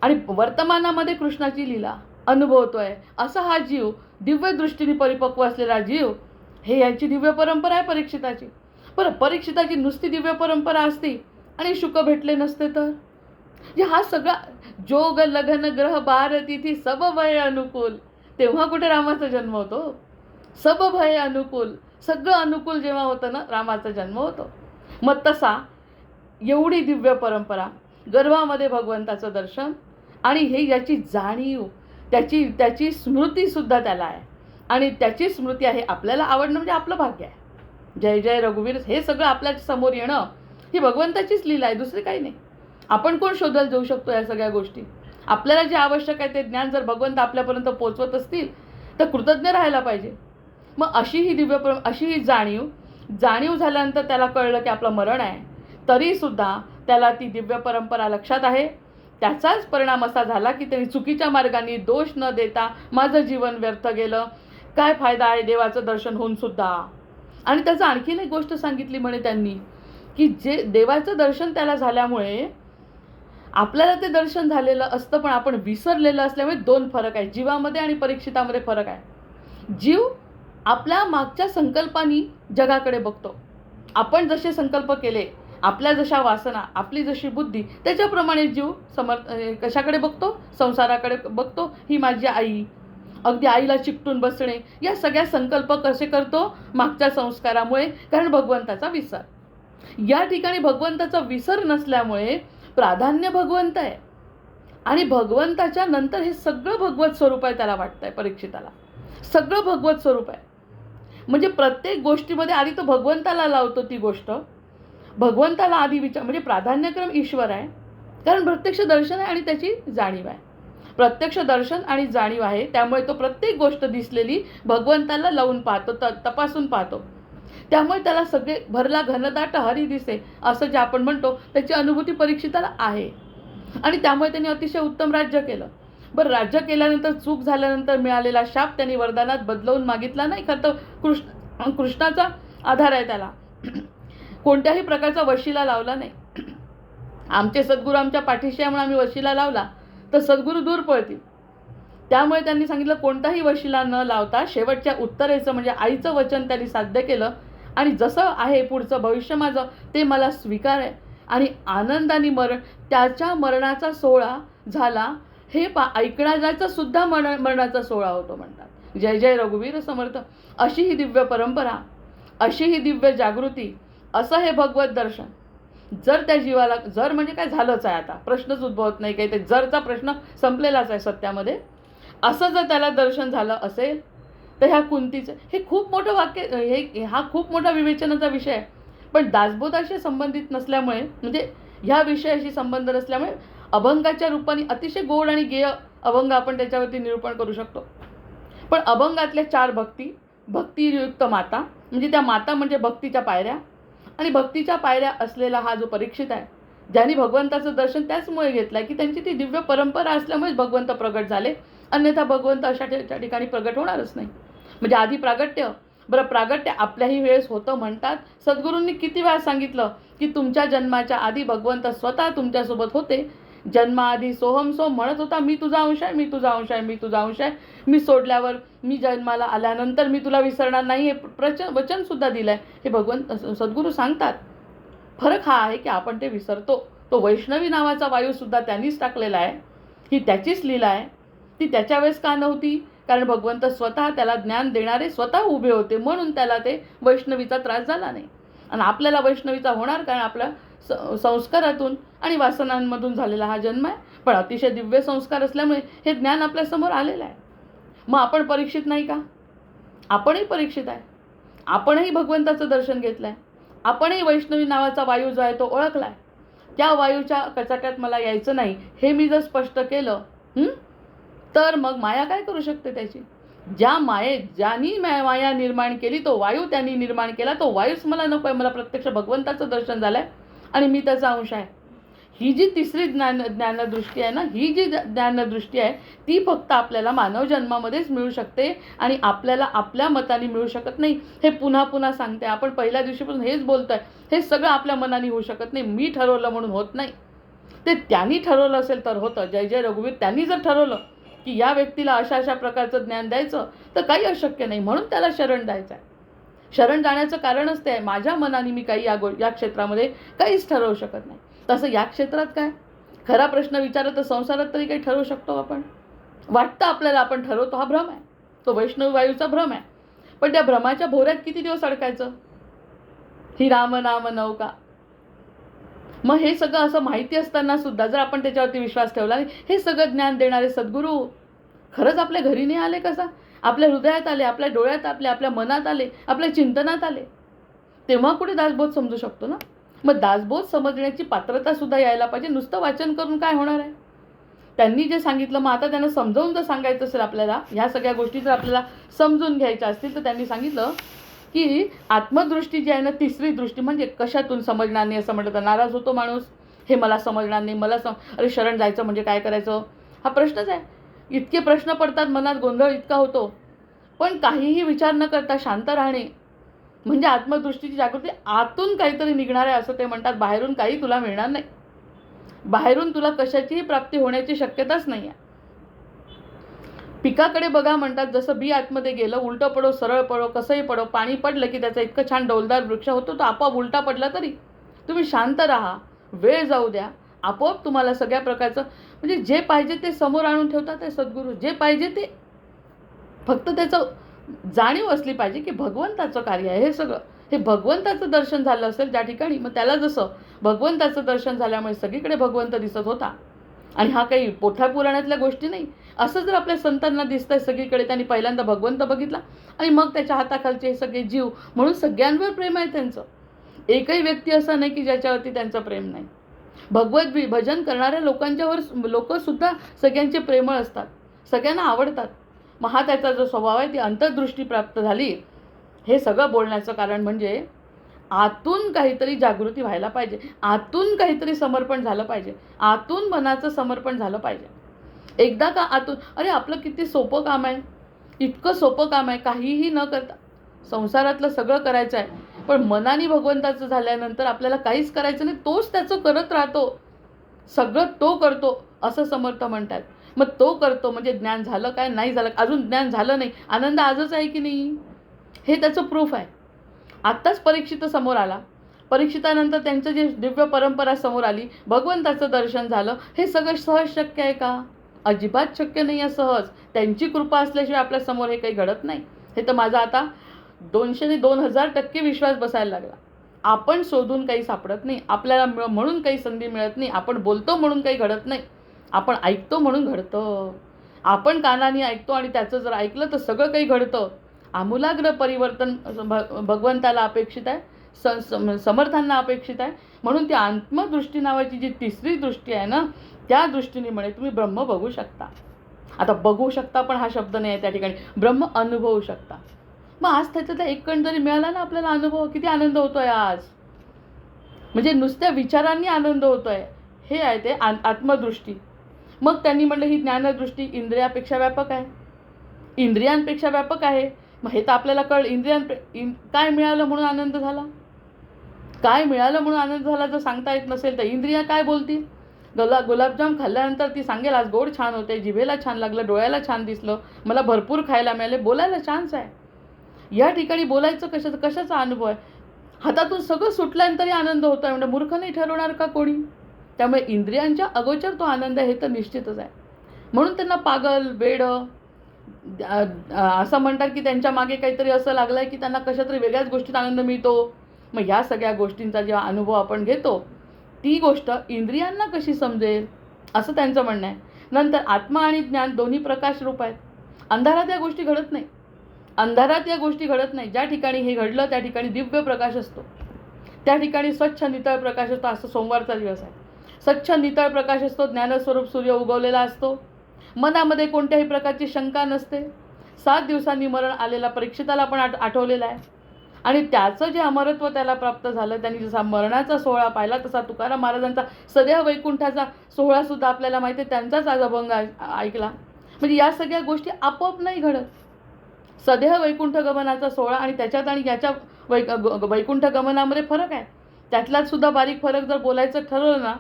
आणि वर्तमानामध्ये कृष्णाची लीला अनुभवतोय असा हा जीव, दिव्य दृष्टीने परिपक्व असलेला जीव, हे यांची दिव्य परंपरा आहे परीक्षिताची. बरं, परीक्षिताची नुसती दिव्य परंपरा असती आणि शुक भेटले नसते तर हा सगळा जोग लगन ग्रह बार तिथी सब भय अनुकूल, तेव्हा कुठे रामाचा जन्म होतो? सब भय अनुकूल, सगळं अनुकूल जेव्हा होतं ना, रामाचा जन्म होतो. मग तसा एवढी दिव्य परंपरा, गर्भामध्ये भगवंताचं दर्शन, आणि हे याची जाणीव, त्याची स्मृतीसुद्धा त्याला आहे. आणि त्याची स्मृती आहे आपल्याला आवडणं म्हणजे आपलं भाग्य आहे. जय जय रघुवीर, हे सगळं आपल्या समोर येणं ही भगवंताचीच लीला आहे, दुसरी काही नाही. आपण कोण शोधायला जाऊ शकतो या सगळ्या गोष्टी? आपल्याला जे आवश्यक आहे ते ज्ञान जर भगवंत आपल्यापर्यंत पोचवत असतील तर कृतज्ञ राहायला पाहिजे. मग अशी ही जाणीव झाल्यानंतर त्याला कळलं की आपलं मरण आहे, तरीसुद्धा त्याला ती दिव्य परंपरा लक्षात आहे. त्याचाच परिणाम असा झाला की त्यांनी चुकीच्या मार्गाने दोष न देता माझं जीवन व्यर्थ गेलं, काय फायदा आहे देवाचं दर्शन होऊन सुद्धा. आणि त्याचं आणखीन एक गोष्ट सांगितली म्हणे त्यांनी, की जे देवाचं दर्शन त्याला झाल्यामुळे आपल्याला ते दर्शन झालेलं असतं पण आपण विसरलेलं असल्यामुळे 2 फरक आहे, जीवामध्ये आणि परीक्षितामध्ये फरक आहे. जीव आपल्या मागच्या संकल्पांनी जगाकडे बघतो. आपण जसे संकल्प केले, आपल्या जशा वासना, आपली जशी बुद्धी, त्याच्याप्रमाणे जीव कशाकडे बघतो? संसाराकडे बघतो. ही माझी आई, अगदी आईला चिकटून बसणे, या सगळ्या संकल्प कसे करतो? मागच्या संस्कारामुळे, कारण भगवंताचा विसर. या ठिकाणी भगवंताचा विसर नसल्यामुळे प्राधान्य भगवंत आहे आणि भगवंताच्या नंतर हे सगळं भगवत स्वरूप आहे. त्याला वाटतंय परीक्षिताला सगळं भगवत स्वरूप आहे. म्हणजे प्रत्येक गोष्टीमध्ये आधी तो भगवंताला लावतो. ती गोष्ट भगवंताला आधी विचार, म्हणजे प्राधान्यक्रम ईश्वर आहे, कारण प्रत्यक्ष दर्शन आहे आणि त्याची जाणीव आहे. प्रत्यक्ष दर्शन आणि जाणीव आहे, त्यामुळे तो प्रत्येक गोष्ट दिसलेली भगवंताला लावून पाहतो, तपासून पाहतो. त्यामुळे त्याला सगळे भरला घनदाट हरी दिसे असं जे आपण म्हणतो, त्याची अनुभूती परीक्षिताला आहे. आणि त्यामुळे त्यांनी अतिशय उत्तम राज्य केलं. बरं, राज्य केल्यानंतर चूक झाल्यानंतर मिळालेला शाप त्यांनी वरदानात बदलवून मागितला नाही. खरं तर कृष्णाचा आधार आहे त्याला. कोणत्याही प्रकारचा वशिला लावला नाही. आमचे सद्गुरू आमच्या पाठीशी आहे म्हणून आम्ही वशिला लावला तर सद्गुरू दूर पळतील. त्यामुळे त्यांनी सांगितलं कोणताही वशिला न लावता शेवटच्या उत्तरेचं म्हणजे आईचं वचन त्यांनी साध्य केलं. आणि जसं आहे पुढचं भविष्य माझं ते मला स्वीकार आहे. आणि आनंदाने त्याच्या मरणाचा सोहळा झाला. हे ऐकणाऱ्याचा सुद्धा मरणाचा सोहळा होतो म्हणतात. जय जय रघुवीर समर्थ. अशी ही दिव्य परंपरा, अशी ही दिव्य जागृती, असं हे भगवत दर्शन. जर त्या जीवाला, जर म्हणजे काय झालंच आहे, आता प्रश्नच उद्भवत नाही काही, ते जरचा प्रश्न संपलेलाच आहे सत्यामध्ये. असं जर त्याला दर्शन झालं असेल तर ह्या कुंतीचं हे खूप मोठं वाक्य, हा खूप मोठा विवेचनाचा विषय आहे. पण दासबोधाशी संबंधित नसल्यामुळे, म्हणजे ह्या विषयाशी संबंध नसल्यामुळे अभंगाच्या रूपाने अतिशय गोड आणि गेय अभंग आपण त्याच्यावरती निरूपण करू शकतो. पण अभंगातल्या 4 भक्तियुक्त माता, म्हणजे त्या माता म्हणजे भक्तीच्या पायऱ्या, आणि भक्तीच्या पायऱ्या असलेला हा जो परीक्षित आहे, ज्यांनी भगवंताचं दर्शन त्याचमुळे घेतलं आहे की त्यांची ती दिव्य परंपरा असल्यामुळेच भगवंत प्रगट झाले. अन्यथा भगवंत अशा ठिकाणी प्रगट होणारच नाही. म्हणजे आधी प्रागट्य, बरं प्रागट्य आपल्याही वेळेस होतं म्हणतात. सद्गुरूंनी किती वेळा सांगितलं की तुमच्या जन्माच्या आधी भगवंत स्वतः तुमच्यासोबत होते. जन्माआधी सोहम सोम म्हणत होता, मी तुझा अंश आहे, मी तुझा अंश आहे, मी तुझा अंश आहे. मी सोडल्यावर, मी जन्माला आल्यानंतर मी तुला विसरणार नाही, हे वचनसुद्धा दिलं आहे. हे भगवंत सद्गुरू सांगतात. फरक हा आहे की आपण ते विसरतो. तो वैष्णवी नावाचा वायूसुद्धा त्यांनीच टाकलेला आहे. ही त्याचीच लीला आहे. ती त्याच्या वेळेस का नव्हती? कारण भगवंत स्वतः त्याला ज्ञान देणारे स्वतः उभे होते, म्हणून त्याला ते वैष्णवीचा त्रास झाला नाही. आणि आपल्याला वैष्णवीचा होणार कारण आपल्या संस्कारातून आणि वासनांमधून झालेला हा जन्म आहे. पण अतिशय दिव्य संस्कार असल्यामुळे हे ज्ञान आपल्यासमोर आलेलं आहे. मग आपण परीक्षित नाही का? आपणही परीक्षित आहे. आपणही भगवंताचं दर्शन घेतलं आहे. आपणही वैष्णवी नावाचा वायू जो आहे तो ओळखला आहे. त्या वायूच्या कचाट्यात मला यायचं नाही हे मी जर स्पष्ट केलं तर मग माया काय करू शकते त्याची? ज्यांनी माया निर्माण केली तो वायू त्यांनी निर्माण केला, तो वायूच मला नको आहे. मला प्रत्यक्ष भगवंताचं दर्शन झालं आहे आणि मी त्याचा अंश आहे. ही जी तिसरी ज्ञानदृष्टी आहे ना, ही जी ज्ञानदृष्टी आहे ती फक्त आपल्याला मानव जन्मामध्येच मिळू शकते आणि आपल्याला आपल्या मताने मिळू शकत नाही. हे पुन्हा पुन्हा सांगते. आपण पहिल्या दिवशीपासून हेच बोलतोय. हे सगळं आपल्या मनाने होऊ शकत नाही. मी ठरवलं म्हणून होत नाही. ते त्यांनी ठरवलं असेल तर होतं. जय जय रघुवीर. त्यांनी जर ठरवलं की या व्यक्तीला अशा अशा प्रकारचं ज्ञान द्यायचं तर काही अशक्य नाही, म्हणून त्याला शरण द्यायचं आहे. शरण जाण्याचं कारणच ते आहे. माझ्या मनाने मी काही या क्षेत्रामध्ये काहीच ठरवू शकत नाही. तसं या क्षेत्रात काय? खरा प्रश्न विचारत तर संसारात तरी काही ठरवू शकतो आपण? वाटतं आपल्याला आपण ठरवतो, हा भ्रम आहे. तो वैष्णव वायूचा भ्रम आहे. पण त्या भ्रमाच्या भोऱ्यात किती दिवस अडकायचं? ही राम नाम नौका. मग हे सगळं असं माहिती असताना सुद्धा जर आपण त्याच्यावरती विश्वास ठेवला नाही, हे सगळं ज्ञान देणारे सद्गुरू खरंच आपल्या घरी नाही आले कसा? आपल्या हृदयात आले, आपल्या डोळ्यात आले, आपल्या मनात आले, आपल्या चिंतनात आले, तेव्हा कुठे दासबोध समजू शकतो ना. मग दासबोध समजण्याची पात्रता सुद्धा यायला पाहिजे. नुसतं वाचन करून काय होणार आहे? त्यांनी जे सांगितलं, मग आता त्यांना समजावून जर सांगायचं असेल आपल्याला, ह्या सगळ्या गोष्टी जर आपल्याला समजून घ्यायच्या असतील तर त्यांनी सांगितलं की आत्मदृष्टी जी आहे ना, तिसरी दृष्टी म्हणजे कशातून समजणार नाही असं म्हटलं तर नाराज होतो माणूस. हे मला समजणार नाही, अरे शरण जायचं म्हणजे काय करायचं, हा प्रश्नच आहे. इतके प्रश्न पडतात, मनात गोंधळ इतका होतो. पण काहीही विचार न करता शांत राहणे म्हणजे आत्मदृष्टीची जागृती. आतून काहीतरी निघणार आहे असं ते म्हणतात. बाहेरून काही तुला मिळणार नाही. बाहेरून तुला कशाचीही प्राप्ती होण्याची शक्यताच नाही आहे. पिकाकडे बघा म्हणतात, जसं बी आतमध्ये गेलं, उलटं पडो सरळ पडो कसंही पडो, पाणी पडलं की त्याचा इतकं छान डौलदार वृक्ष होतो. तो आपोआप उलटा पडला तरी तुम्ही शांत राहा, वेळ जाऊ द्या, आपोआप तुम्हाला सगळ्या प्रकारचं म्हणजे जे पाहिजे ते समोर आणून ठेवतात ते सद्गुरू. जे पाहिजे ते फक्त त्याचं जाणीव असली पाहिजे की भगवंताचं कार्य आहे हे सगळं. हे भगवंताचं दर्शन झालं असेल ज्या ठिकाणी, मग त्याला जसं भगवंताचं दर्शन झाल्यामुळे सगळीकडे भगवंत दिसत होता. आणि हा काही पोथ्या-पुराणातल्या गोष्टी नाही. असं जर आपल्या संतांना दिसतंय सगळीकडे, त्यांनी पहिल्यांदा भगवंत बघितला आणि मग त्याच्या हाताखालचे हे सगळे जीव, म्हणून सगळ्यांवर प्रेम आहे त्यांचं. एकही व्यक्ती असा नाही की ज्याच्यावरती त्यांचं प्रेम नाही. भगवत भजन करणाऱ्या लोकांच्यावर लोकंसुद्धा सगळ्यांचे प्रेमळ असतात, सगळ्यांना आवडतात. मग हा त्याचा जो स्वभाव आहे ती अंतर्दृष्टी प्राप्त झाली. हे सगळं बोलण्याचं कारण म्हणजे आतून काहीतरी जागृती व्हायला पाहिजे, आतून काहीतरी समर्पण झालं पाहिजे, आतून मनाचं समर्पण झालं पाहिजे. एकदा का आतून, अरे आपलं किती सोपं काम आहे, इतकं सोपं काम आहे, काहीही न करता संसारातलं सगळं करायचं आहे. पण मनाने भगवंताचं झाल्यानंतर आपल्याला काहीच करायचं नाही, तोच त्याचं करत राहतो, सगळं तो करतो असं समर्थ म्हणतात. मग तो करतो म्हणजे ज्ञान झालं काय, नाही झालं, अजून ज्ञान झालं नाही, आनंद आजच आहे की नाही, हे त्याचं प्रूफ आहे. आत्ताच परीक्षित समोर आला, परीक्षितानंतर त्यांचं जे दिव्य परंपरा समोर आली, भगवंताचं दर्शन झालं. हे सगळं सहज शक्य आहे का? अजिबात शक्य नाही आहे सहज. त्यांची कृपा असल्याशिवाय आपल्यासमोर हे काही घडत नाही. हे तर माझा आता 200% विश्वास बसायला लागला. आपण शोधून काही सापडत नाही, आपल्याला म्हणून काही संधी मिळत नाही, आपण बोलतो म्हणून काही घडत नाही, आपण ऐकतो म्हणून घडतं. आपण कानाने ऐकतो आणि त्याचं जर ऐकलं तर सगळं काही घडतं. आमूलाग्र परिवर्तन भगवंताला अपेक्षित आहे, समर्थांना अपेक्षित आहे. म्हणून ती आत्मदृष्टी नावाची जी तिसरी दृष्टी आहे ना, त्या दृष्टीने म्हणे तुम्ही ब्रह्म बघू शकता. आता बघू शकता पण हा शब्द नाही आहे त्या ठिकाणी, ब्रह्म अनुभवू शकता. मग आज त्याच्यातला एक कण जरी मिळाला ना आपल्याला अनुभव, किती आनंद होतोय आज. म्हणजे नुसत्या विचारांनी आनंद होतोय. हे आहे ते आत्मदृष्टी. मग त्यांनी म्हटलं ही ज्ञानदृष्टी इंद्रियापेक्षा व्यापक आहे, इंद्रियांपेक्षा व्यापक आहे. मग हे तर आपल्याला काय मिळालं म्हणून आनंद झाला, काय मिळालं म्हणून आनंद झाला जर सांगता येत नसेल तर इंद्रिया काय बोलतील. गुलाबजाम खाल्ल्यानंतर ती सांगेल आज गोड छान होते, जिभेला छान लागलं, डोळ्याला छान दिसलं, मला भरपूर खायला मिळाले, बोलायला छानच आहे. या ठिकाणी बोलायचं कशाचा अनुभव आहे. हातातून सगळं सुटल्यानंतरही तरी आनंद होतो आहे म्हणजे मूर्ख नाही ठरवणार का कोणी. त्यामुळे इंद्रियांच्या अगोचर तो आनंद आहे हे तर निश्चितच आहे. म्हणून त्यांना पागल वेड असं म्हणतात की त्यांच्या मागे काहीतरी असं लागलं आहे की त्यांना कशातरी वेगळ्याच गोष्टीत आनंद मिळतो. मग ह्या सगळ्या गोष्टींचा जेव्हा अनुभव आपण घेतो ती गोष्ट इंद्रियांना कशी समजेल असं त्यांचं म्हणणं आहे. नंतर आत्मा आणि ज्ञान दोन्ही प्रकाश रूप आहेत. अंधारात या गोष्टी घडत नाही, अंधारात या गोष्टी घडत नाही. ज्या ठिकाणी हे घडलं त्या ठिकाणी दिव्य प्रकाश असतो, त्या ठिकाणी स्वच्छ नितळ प्रकाश असतो. असं सोमवारचा दिवस आहे, स्वच्छ नितळ प्रकाश असतो, ज्ञानस्वरूप सूर्य उगवलेला असतो, मनामध्ये कोणत्याही प्रकारची शंका नसते. 7 दिवसांनी मरण आलेला परीक्षिताला पण आठवलेला आहे आणि त्याचं जे अमरत्व त्याला प्राप्त झालं, त्यांनी जसा मरणाचा सोहळा पाहिला तसा तुकाराम महाराजांचा सध्या वैकुंठाचा सोहळासुद्धा आपल्याला माहिती आहे, त्यांचाच आज अभंग ऐकला. म्हणजे या सगळ्या गोष्टी आपोआप नाही घडत. सदेह वैकुंठ गमनाचा सोहळा आणि त्याच्यात आणि याच्या वैकुंठ गमनामध्ये फरक आहे. त्यातलाच सुद्धा बारीक फरक जर बोलायचं ठरवलं ना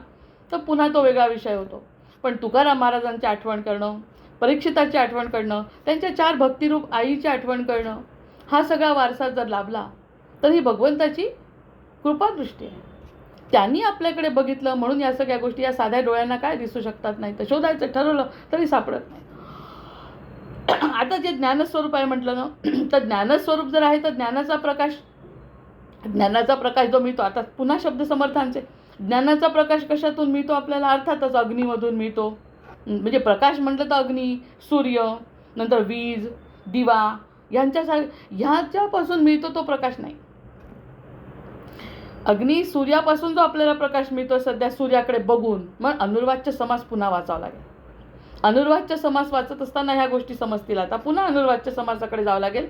तर पुन्हा तो वेगळा विषय होतो. पण तुकाराम महाराजांची आठवण करणं, परीक्षिताची आठवण करणं, त्यांच्या 4 भक्तिरूप आईची आठवण करणं, हा सगळा वारसा जर लाभला तर ही भगवंताची कृपादृष्टी आहे. त्यांनी आपल्याकडे बघितलं म्हणून या सगळ्या गोष्टी या साध्या डोळ्यांना काय दिसू शकतात नाही, तर शोधायचं ठरवलं तरी सापडत नाही. आता जे ज्ञानस्वरूप आहे म्हटलं ना, तर ज्ञानस्वरूप जर आहे तर ज्ञानाचा प्रकाश जो मिळतो, आता पुन्हा शब्द समर्थांचे, ज्ञानाचा प्रकाश कशातून मिळतो आपल्याला, अर्थातच अग्नीमधून मिळतो. म्हणजे प्रकाश म्हटलं तर अग्नी, सूर्य, नंतर वीज, दिवा ह्याच्यापासून मिळतो तो प्रकाश नाही. अग्नी सूर्यापासून जो आपल्याला प्रकाश मिळतो सध्या सूर्याकडे बघून, मग अनुर्वाच्य समास पुन्हा वाचावा लागेल. अनुर्वाच्य समास वाचत असताना ह्या गोष्टी समजतील. आता पुन्हा अनुर्वाच्य समासाकडे जावं लागेल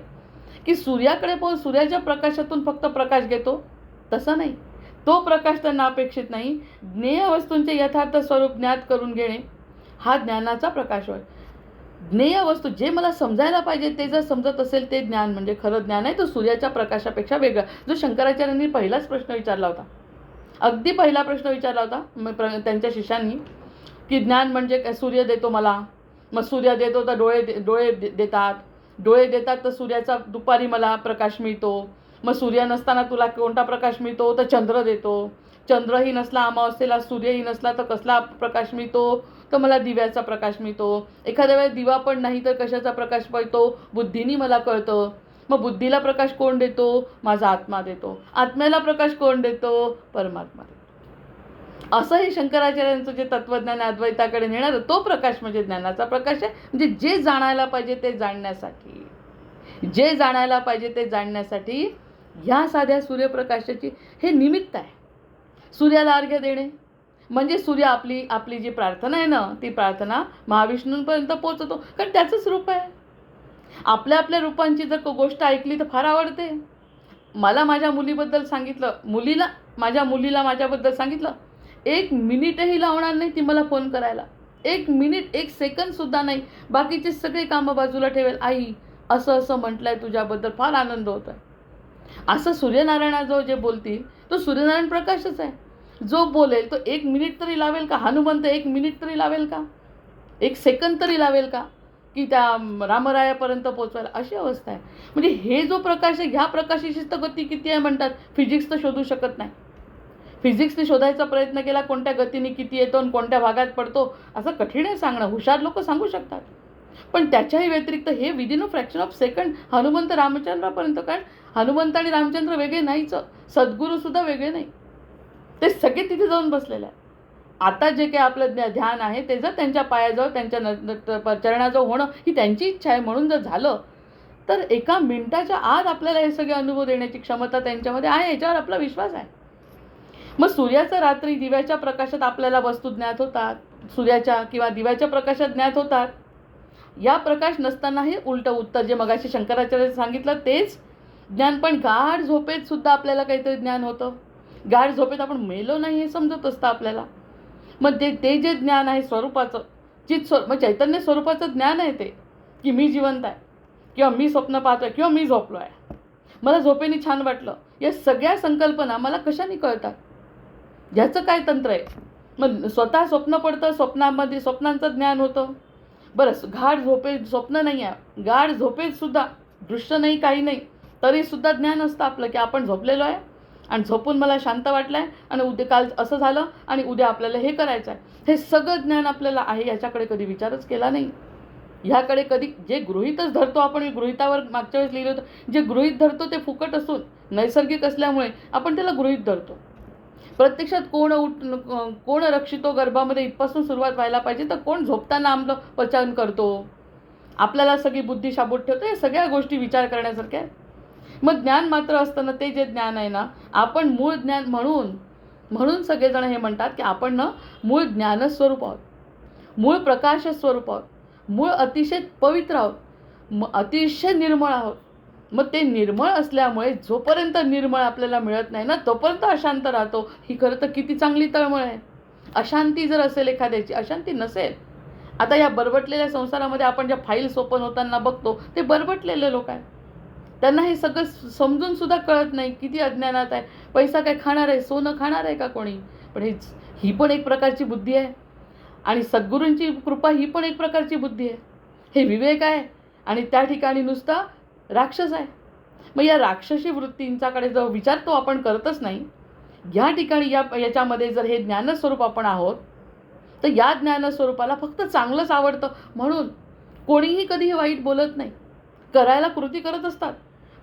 की सूर्याकडे पाहून सूर्याच्या प्रकाशातून फक्त प्रकाश घेतो तसं नाही, तो प्रकाश त्यांना अपेक्षित नाही. ज्ञेय वस्तूंचे यथार्थ स्वरूप ज्ञात करून घेणे हा ज्ञानाचा प्रकाश होय. ज्ञेय वस्तू जे मला समजायला पाहिजे ते जर समजत असेल ते ज्ञान म्हणजे खरं ज्ञान आहे. तो सूर्याच्या प्रकाशापेक्षा वेगळा, जो शंकराचार्यांनी पहिलाच प्रश्न विचारला होता, अगदी पहिला प्रश्न विचारला होता त्यांच्या शिष्यांनी की ज्ञान म्हणजे काय. सूर्य देतो मला, मग सूर्य देतो तर डोळे देतात तर सूर्याचा दुपारी मला प्रकाश मिळतो. मग सूर्य नसताना तुला कोणता प्रकाश मिळतो, तर चंद्र देतो. चंद्रही नसला अमावस्येला, सूर्यही नसला तर कसला प्रकाश मिळतो? तर मला दिव्याचा प्रकाश मिळतो. एखाद्या वेळेस दिवा पण नाही तर कशाचा प्रकाश मिळतो? बुद्धीने मला कळतं. मग बुद्धीला प्रकाश कोण देतो? माझा आत्मा देतो. आत्म्याला प्रकाश कोण देतो? परमात्मा देतो. असं हे शंकराचार्यांचं जे तत्वज्ञान अद्वैताकडे नेणारं तो प्रकाश म्हणजे ज्ञानाचा प्रकाश आहे. म्हणजे जे जाणायला पाहिजे ते जाणण्यासाठी, जे जाणायला पाहिजे ते जाणण्यासाठी ह्या साध्या सूर्यप्रकाशाची हे निमित्त आहे. सूर्याला अर्घ्य देणे म्हणजे सूर्य आपली जी प्रार्थना आहे ना, ती प्रार्थना महाविष्णूंपर्यंत पोहोचतो. कारण त्याचंच रूप आहे. आपल्या आपल्या रूपांची जर गोष्ट ऐकली तर फार आवडते. मला माझ्या मुलीबद्दल सांगितलं, माझ्या मुलीला माझ्याबद्दल सांगितलं, 1 मिनिटही लावणार नाही ती मला फोन करायला. 1 मिनिट 1 सेकंदसुद्धा नाही. बाकीचे सगळे कामं बाजूला ठेवेल. आई असं असं म्हटलंय तुझ्याबद्दल, फार आनंद होत आहे. असं सूर्यनारायणाजवळ जे बोलतील तो सूर्यनारायण प्रकाशच आहे. जो बोलेल तो 1 मिनिट तरी लावेल का? हनुमंत 1 मिनिट तरी लावेल का? 1 सेकंद तरी लावेल का की त्या रामरायापर्यंत पोचवायला? अशी अवस्था आहे. म्हणजे हे जो प्रकाश आहे, ह्या प्रकाशाची तर गती किती आहे म्हणतात. फिजिक्स तर शोधू शकत नाही. फिजिक्सने शोधायचा प्रयत्न केला कोणत्या गतीने किती येतो आणि कोणत्या भागात पडतो, असं कठीण आहे सांगणं. हुशार लोक सांगू शकतात. पण त्याच्याही व्यतिरिक्त हे within a fraction of second Hanumant रामचंद्रापर्यंत. कारण हनुमंत आणि रामचंद्र वेगळे नाहीच, सद्गुरूसुद्धा वेगळे नाही. ते सगळे तिथे जाऊन बसलेले आहेत. आता जे काही आपलं ध्यान आहे ते जर त्यांच्या पायाजवळ, त्यांच्या चरणाजवळ होणं ही त्यांची इच्छा आहे म्हणून जर झालं तर 1 मिनिटाच्या आत आपल्याला हे सगळे अनुभव देण्याची क्षमता त्यांच्यामध्ये आहे. याच्यावर आपला विश्वास आहे. मग सूर्याचा रात्री दिव्याच्या प्रकाशात आपल्याला वस्तू ज्ञात होतात. सूर्याच्या किंवा दिव्याच्या प्रकाशात ज्ञात होतात. या प्रकाश नसतानाही उलटं उत्तर जे मगाशी शंकराचार्याने सांगितलं तेच ज्ञान. पण गाढ झोपेत सुद्धा आपल्याला काहीतरी ज्ञान होतं. गाढ झोपेत आपण मेलो नाही हे समजत असतं आपल्याला. मग ते जे ज्ञान आहे स्वरूपाचं, मग चैतन्य स्वरूपाचं ज्ञान आहे ते, की मी जिवंत आहे किंवा मी स्वप्न पाहतोय किंवा मी झोपलो आहे, मला झोपेने छान वाटलं, या सगळ्या संकल्पना मला कशाने कळतात? ह्याचं काय तंत्र आहे? मग स्वतः स्वप्न पडतं, स्वप्नामध्ये स्वप्नांचं ज्ञान होतं. बरं, गाढ झोपेत स्वप्न नाही आहे, गाढ झोपेत सुद्धा दृश्य नाही काही नाही तरीसुद्धा ज्ञान असतं आपलं की आपण झोपलेलो आहे आणि झोपून मला शांत वाटलं आहे आणि उद्या काल असं झालं आणि उद्या आपल्याला हे करायचं आहे. हे सगळं ज्ञान आपल्याला आहे. याच्याकडे कधी विचारच केला नाही. ह्याकडे कधी जे गृहीतच धरतो आपण, गृहितावर मागच्या वेळेस लिहिलं होतं, जे गृहीत धरतो ते फुकट असून नैसर्गिक असल्यामुळे आपण त्याला गृहीत धरतो. प्रत्यक्षात कोण रक्षितो गर्भामध्ये इथपासून सुरुवात व्हायला पाहिजे तर कोण झोपताना आपलं पचन करतो, आपल्याला सगळी बुद्धी शाबूत ठेवतो. या सगळ्या गोष्टी विचार करण्यासारख्या आहेत. मग ज्ञान मात्र असताना ते जे ज्ञान आहे ना, आपण मूळ ज्ञान म्हणून सगळेजण हे म्हणतात की आपण ना मूळ ज्ञानस्वरूप आहोत, मूळ प्रकाश स्वरूप आहोत, मूळ अतिशय पवित्र आहोत, अतिशय निर्मळ आहोत. मग ते निर्मळ असल्यामुळे जोपर्यंत निर्मळ आपल्याला मिळत नाही ना तोपर्यंत अशांत राहतो. ही खरं तर किती चांगली तळमळ आहे. अशांती जर असेल एखाद्याची, अशांती नसेल. आता या बरबटलेल्या संसारामध्ये आपण ज्या फाईल्स ओपन होताना बघतो ते बरबटलेले लोक आहेत. त्यांना हे सगळं समजून सुद्धा कळत नाही. किती अज्ञानात आहे. पैसा काय खाणार आहे? सोनं खाणार आहे का कोणी? पण ही पण एक प्रकारची बुद्धी आहे आणि सद्गुरूंची कृपा ही पण एक प्रकारची बुद्धी आहे. हे विवेक आहे आणि त्या ठिकाणी नुसता राक्षस आहे. मग या राक्षसी वृत्तींच्याकडे जो विचार तो आपण करतच नाही. या ठिकाणी याच्यामध्ये जर हे ज्ञानस्वरूप आपण आहोत तर या ज्ञानस्वरूपाला फक्त चांगलंच आवडतं म्हणून कोणीही कधीही वाईट बोलत नाही. करायला कृती करत असतात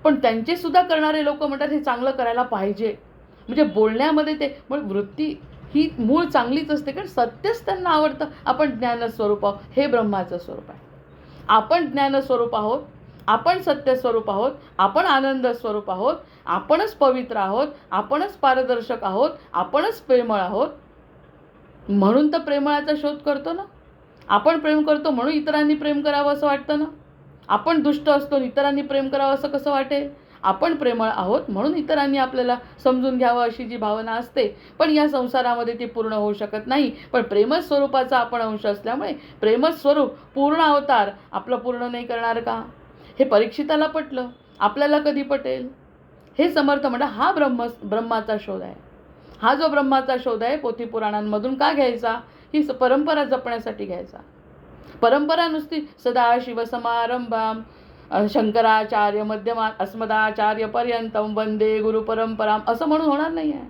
पण त्यांचे सुद्धा करणारे लोक म्हणतात हे चांगलं करायला पाहिजे. म्हणजे बोलण्यामध्ये ते वृत्ती ही मूळ चांगलीच असते कारण सत्यच त्यांना आवडतं. आपण ज्ञानस्वरूप आहोत, हे ब्रह्माचं स्वरूप आहे. आपण ज्ञानस्वरूप आहोत, आपण सत्यस्वरूप आहोत, आपण आनंद स्वरूप आहोत, आपणच पवित्र आहोत, आपणच पारदर्शक आहोत, आपणच प्रेमळ आहोत. म्हणून तर प्रेमळाचा शोध करतो ना आपण. प्रेम करतो म्हणून इतरांनी प्रेम करावं असं वाटतं ना. आपण दुष्ट असतो इतरांनी प्रेम करावं असं कसं वाटेल? आपण प्रेमळ आहोत म्हणून इतरांनी आपल्याला समजून घ्यावं अशी जी भावना असते. पण या संसारामध्ये ती पूर्ण होऊ शकत नाही. पण प्रेमच स्वरूपाचा आपण अंश असल्यामुळे प्रेमच स्वरूप पूर्ण अवतार आपलं पूर्ण नाही करणार का? हे परीक्षिताला पटलं, आपल्याला कधी पटेल? हे समर्थ म्हणतात हा ब्रह्माचा शोध आहे. हा जो ब्रह्माचा शोध आहे पोथीपुराणांमधून का घ्यायचा? ही परंपरा जपण्यासाठी घ्यायचा. परंपरा नुसती सदाशिवसमारंभाम शंकराचार्य मध्यमात अस्मदाचार्य पर्यंतम वंदे गुरुपरंपराम असं म्हणून होणार नाही आहे.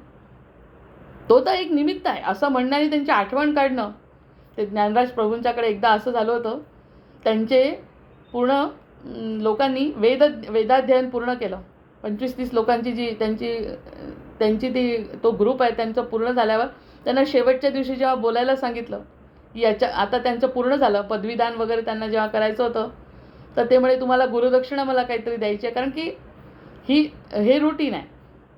तो तर एक निमित्त आहे असं म्हणण्याने त्यांची आठवण काढणं. ते ज्ञानराज प्रभूंच्याकडे एकदा असं झालं होतं, त्यांचे पूर्ण लोकांनी वेदाध्ययन पूर्ण केलं. 25-30 लोकांची जी त्यांची ती तो ग्रुप आहे त्यांचं पूर्ण झाल्यावर त्यांना शेवटच्या दिवशी जेव्हा बोलायला सांगितलं की आता त्यांचं पूर्ण झालं, पदवीदान वगैरे त्यांना जेव्हा करायचं होतं, तर ते म्हणे तुम्हाला गुरुदक्षिणा मला काहीतरी द्यायची आहे, कारण की हे रुटीन आहे.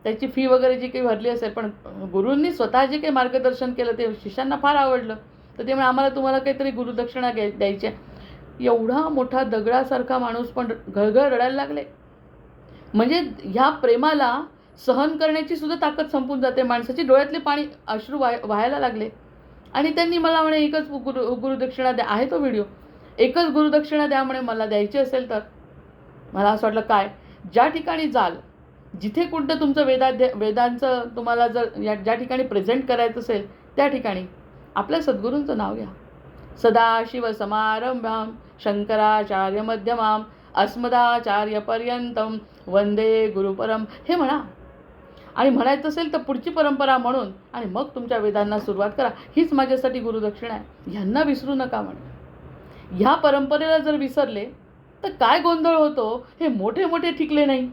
त्याची फी वगैरे जी काही भरली असेल, पण गुरूंनी स्वतः जे काही मार्गदर्शन केलं ते शिष्यांना फार आवडलं, तर ते म्हणे आम्हाला तुम्हाला काहीतरी गुरुदक्षिणा द्यायची आहे. एवढा मोठा दगडासारखा माणूस पण घळघळ रडायला लागले. म्हणजे ह्या प्रेमाला सहन करण्याची सुद्धा ताकद संपून जाते माणसाची. डोळ्यातले पाणी अश्रू वाहायला लागले. आणि त्यांनी मला म्हणे एकच गुरुदक्षिणा द्या. आहे तो व्हिडिओ. एकच गुरुदक्षिणा द्या म्हणे मला द्यायची असेल तर. मला असं वाटलं काय, ज्या ठिकाणी जाल, जिथे कुठं तुमचं वेदांचं तुम्हाला जर ज्या ठिकाणी प्रेझेंट करायचं असेल त्या ठिकाणी आपल्या सद्गुरूंचं नाव घ्या. सदाशिव समारंभाम शंकराचार्य मध्यमाम अस्मदाचार्यपर्यंतम वंदे गुरुपरम हे म्हणा. आणि म्हणायचं असेल तर पुढची परंपरा म्हणून आणि मग तुमच्या वेदांना सुरुवात करा. हीच माझ्यासाठी गुरुदक्षिणा आहे. ह्यांना विसरू नका म्हणे. ह्या परंपरेला जर विसरले तर काय गोंधळ होतो. हे मोठे मोठे टिकले नाही,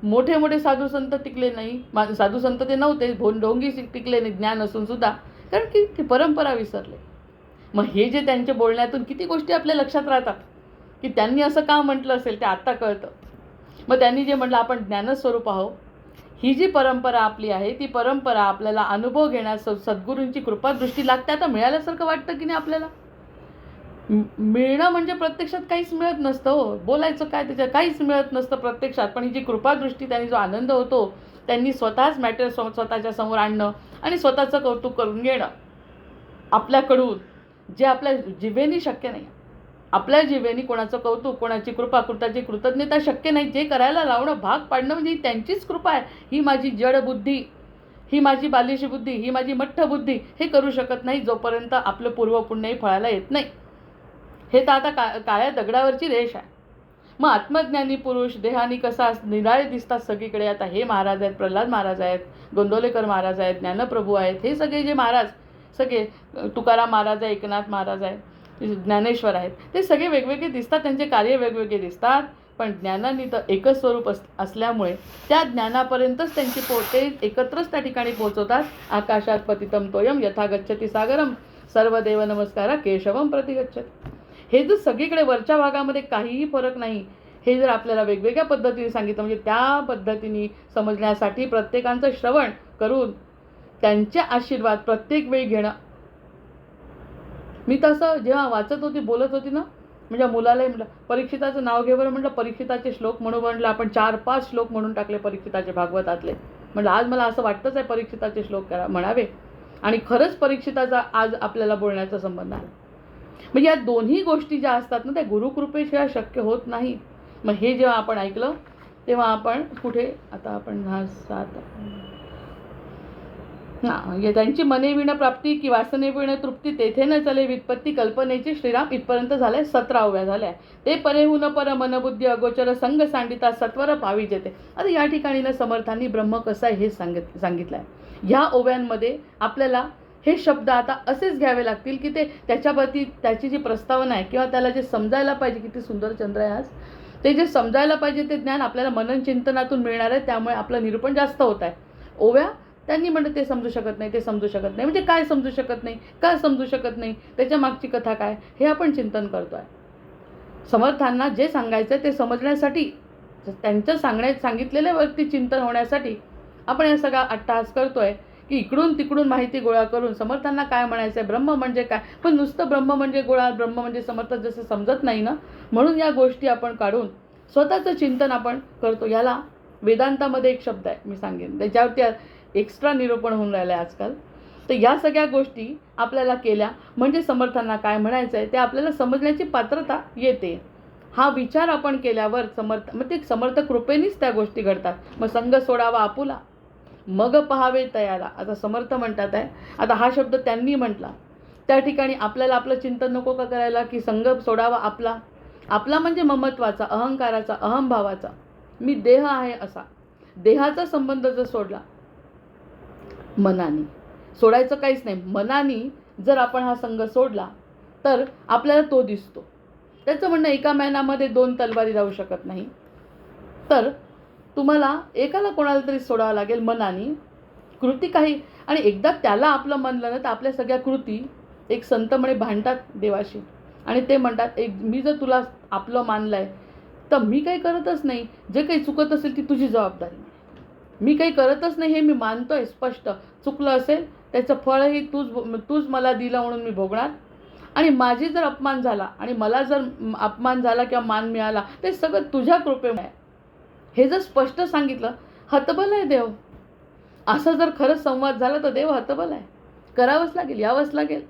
मोठे मोठे साधू संत टिकले नाही. साधू संत ते नव्हते, ढोंगी टिकले नाही ज्ञान असून सुद्धा, कारण की ती परंपरा विसरले. मग हे जे त्यांच्या बोलण्यातून किती गोष्टी आपल्या लक्षात राहतात की त्यांनी असं का म्हटलं असेल ते आत्ता कळतं. मग त्यांनी जे म्हटलं आपण ज्ञानस्वरूप आहोत, ही जी परंपरा आपली आहे ती परंपरा आपल्याला अनुभव घेण्यास सद्गुरूंची कृपादृष्टी लागते. आता मिळाल्यासारखं वाटतं की नाही आपल्याला. मिळणं म्हणजे प्रत्यक्षात काहीच मिळत नसतं हो. बोलायचं काय, त्याच्यात काहीच मिळत नसतं प्रत्यक्षात. पण ही जी कृपादृष्टी, त्यांनी जो आनंद होतो, त्यांनी स्वतःच मॅटर स्वतःच्या समोर आणणं आणि स्वतःचं कौतुक करून घेणं आपल्याकडून, जे आपल्या जिभेनी शक्य नाही. आपल्या जिभेनी कोणाचं कौतुक, कोणाची कृपा, कृताची कृतज्ञता शक्य नाही. जे करायला लावणं, भाग पाडणं म्हणजे ही त्यांचीच कृपा आहे. ही माझी जड बुद्धी, ही माझी बालिश बुद्धी, ही माझी मठ्ठ बुद्धी हे करू शकत नाही जोपर्यंत आपलं पूर्वपुण्यही फळायला येत नाही. हे तर आता काळ्या दगडावरची रेष आहे. मग आत्मज्ञानी पुरुष देहानी कसा निराळे दिसतात सगळीकडे. आता हे महाराज आहेत, प्रल्हाद महाराज आहेत, गोंदवलेकर महाराज आहेत, ज्ञानप्रभू आहेत, हे सगळे जे महाराज, सगळे तुकाराम महाराज आहे, एकनाथ महाराज आहे, ज्ञानेश्वर आहेत, ते सगळे वेगवेगळे दिसतात, त्यांचे कार्य वेगवेगळे दिसतात. पण ज्ञानाने तर एकच स्वरूप असल्यामुळे त्या ज्ञानापर्यंतच त्यांची ते एकत्रच त्या ठिकाणी पोहोचवतात. आकाशात पतितम तोयम यथा गच्छति सागरम सर्वदेव नमस्कारा केशवम प्रतिगच्छति. हे जर सगळीकडे वरच्या भागामध्ये काहीही फरक नाही, हे जर आपल्याला वेगवेगळ्या पद्धतीने सांगितलं, म्हणजे त्या पद्धतीने समजण्यासाठी प्रत्येकांचं श्रवण करून त्यांचे आशीर्वाद प्रत्येक वेळी घेणं. मी तसं जेव्हा वाचत होती, बोलत होती ना, म्हणजे मुलालाही म्हटलं परीक्षिताचं नाव घे बरं. म्हटलं परीक्षिताचे श्लोक म्हणू. म्हटलं आपण 4-5 श्लोक म्हणून टाकले परीक्षिताचे भागवतातले. म्हटलं आज मला असं वाटतंच आहे परीक्षिताचे श्लोक म्हणावे. आणि खरंच परीक्षिताचा आज आपल्याला बोलण्याचा संबंध आहे. म्हणजे या दोन्ही गोष्टी ज्या असतात ना, त्या गुरुकृपेशिवाय शक्य होत नाही. मग हे जेव्हा आपण ऐकलं तेव्हा आपण कुठे आता आपण त्यांची मने विण प्राप्ती की वासने विण तृप्ती तेथे न चले व्युत्पत्ती कल्पनेची श्रीराम इथपर्यंत झाल्या. 17व्या झाल्या. ते परेहून पर मनबुद्धी अगोचर संग सांडिता सत्वर पावी जेते. आता या ठिकाणी ना समर्थांनी ब्रह्म कसं आहे हे सांगितलं आहे. ह्या ओव्यांमध्ये आपल्याला हे शब्द आता असेच घ्यावे लागतील की ते त्याच्यावरती त्याची जी प्रस्तावना आहे किंवा त्याला जे समजायला पाहिजे, किती सुंदर चंद्र आहे आज, ते जे समजायला पाहिजे ते ज्ञान आपल्याला मनन चिंतनातून मिळणार आहे. त्यामुळे आपलं निरूपण जास्त होत आहे. ओव्या त्यांनी म्हणलं ते समजू शकत नाही, ते समजू शकत नाही. म्हणजे काय समजू शकत नाही, का समजू शकत नाही, त्याच्या मागची कथा काय, हे आपण चिंतन करतो आहे. समर्थांना जे सांगायचं आहे ते समजण्यासाठी, त्यांचं सांगितलेल्यावरती चिंतन होण्यासाठी आपण या सगळा अट्टहास करतो आहे की इकडून तिकडून माहिती गोळा करून समर्थांना काय म्हणायचं आहे, ब्रह्म म्हणजे काय. पण नुसतं ब्रह्म म्हणजे गोळा, ब्रह्म म्हणजे समर्थ जसं समजत नाही ना, म्हणून या गोष्टी आपण काढून स्वतःचं चिंतन आपण करतो. याला वेदांतामध्ये एक शब्द आहे, मी सांगेन, त्याच्यावरती एक्स्ट्रा निरूपण होऊन राहिलं आहे आजकाल. तर या सगळ्या गोष्टी आपल्याला केल्या म्हणजे समर्थांना काय म्हणायचं आहे ते आपल्याला समजण्याची पात्रता येते. हा विचार आपण केल्यावर मग ते समर्थ कृपेनेच त्या गोष्टी घडतात. मग संग सोडावा आपुला मग पहावे तयाला. आता समर्थ म्हणतात आहे, आता हा शब्द त्यांनी म्हटला, त्या ठिकाणी आपल्याला आपलं चिंतन नको का करायला की संग सोडावा आपला. आपला म्हणजे ममत्वाचा, अहंकाराचा, अहंभावाचा, मी देह आहे असा. देहाचा संबंध जर सोडला मनाने, सोडायचं काहीच नाही. मनाने जर आपण हा संघ सोडला तर आपल्याला तो दिसतो. त्याचं म्हणणं एका मैनामध्ये 2 तलवारी जाऊ शकत नाही. तर तुम्हाला एकाला कोणाला तरी सोडावं लागेल मनाने. कृती काही, आणि एकदा त्याला आपलं म्हणलं ना तर आपल्या सगळ्या कृती, एक संत म्हणे, भांडतात देवाशी. आणि ते म्हणतात, मी जर तुला आपलं मानलं आहे तर मी काही करतच नाही. जे काही चुकत असेल ती तुझी जबाबदारी. मी काही करतच नाही हे मी मानतोय स्पष्ट. चुकलं असेल त्याचं फळही तूच मला दिलं म्हणून मी भोगणार. आणि माझी जर अपमान झाला आणि मला जर अपमान झाला किंवा मान मिळाला ते सगळं तुझ्या कृपेमुळे आहे. हे जर स्पष्ट सांगितलं, हतबल आहे देव. असं जर खरंच संवाद झाला तर देव हतबल आहे. करावंच लागेल, यावंच लागेल.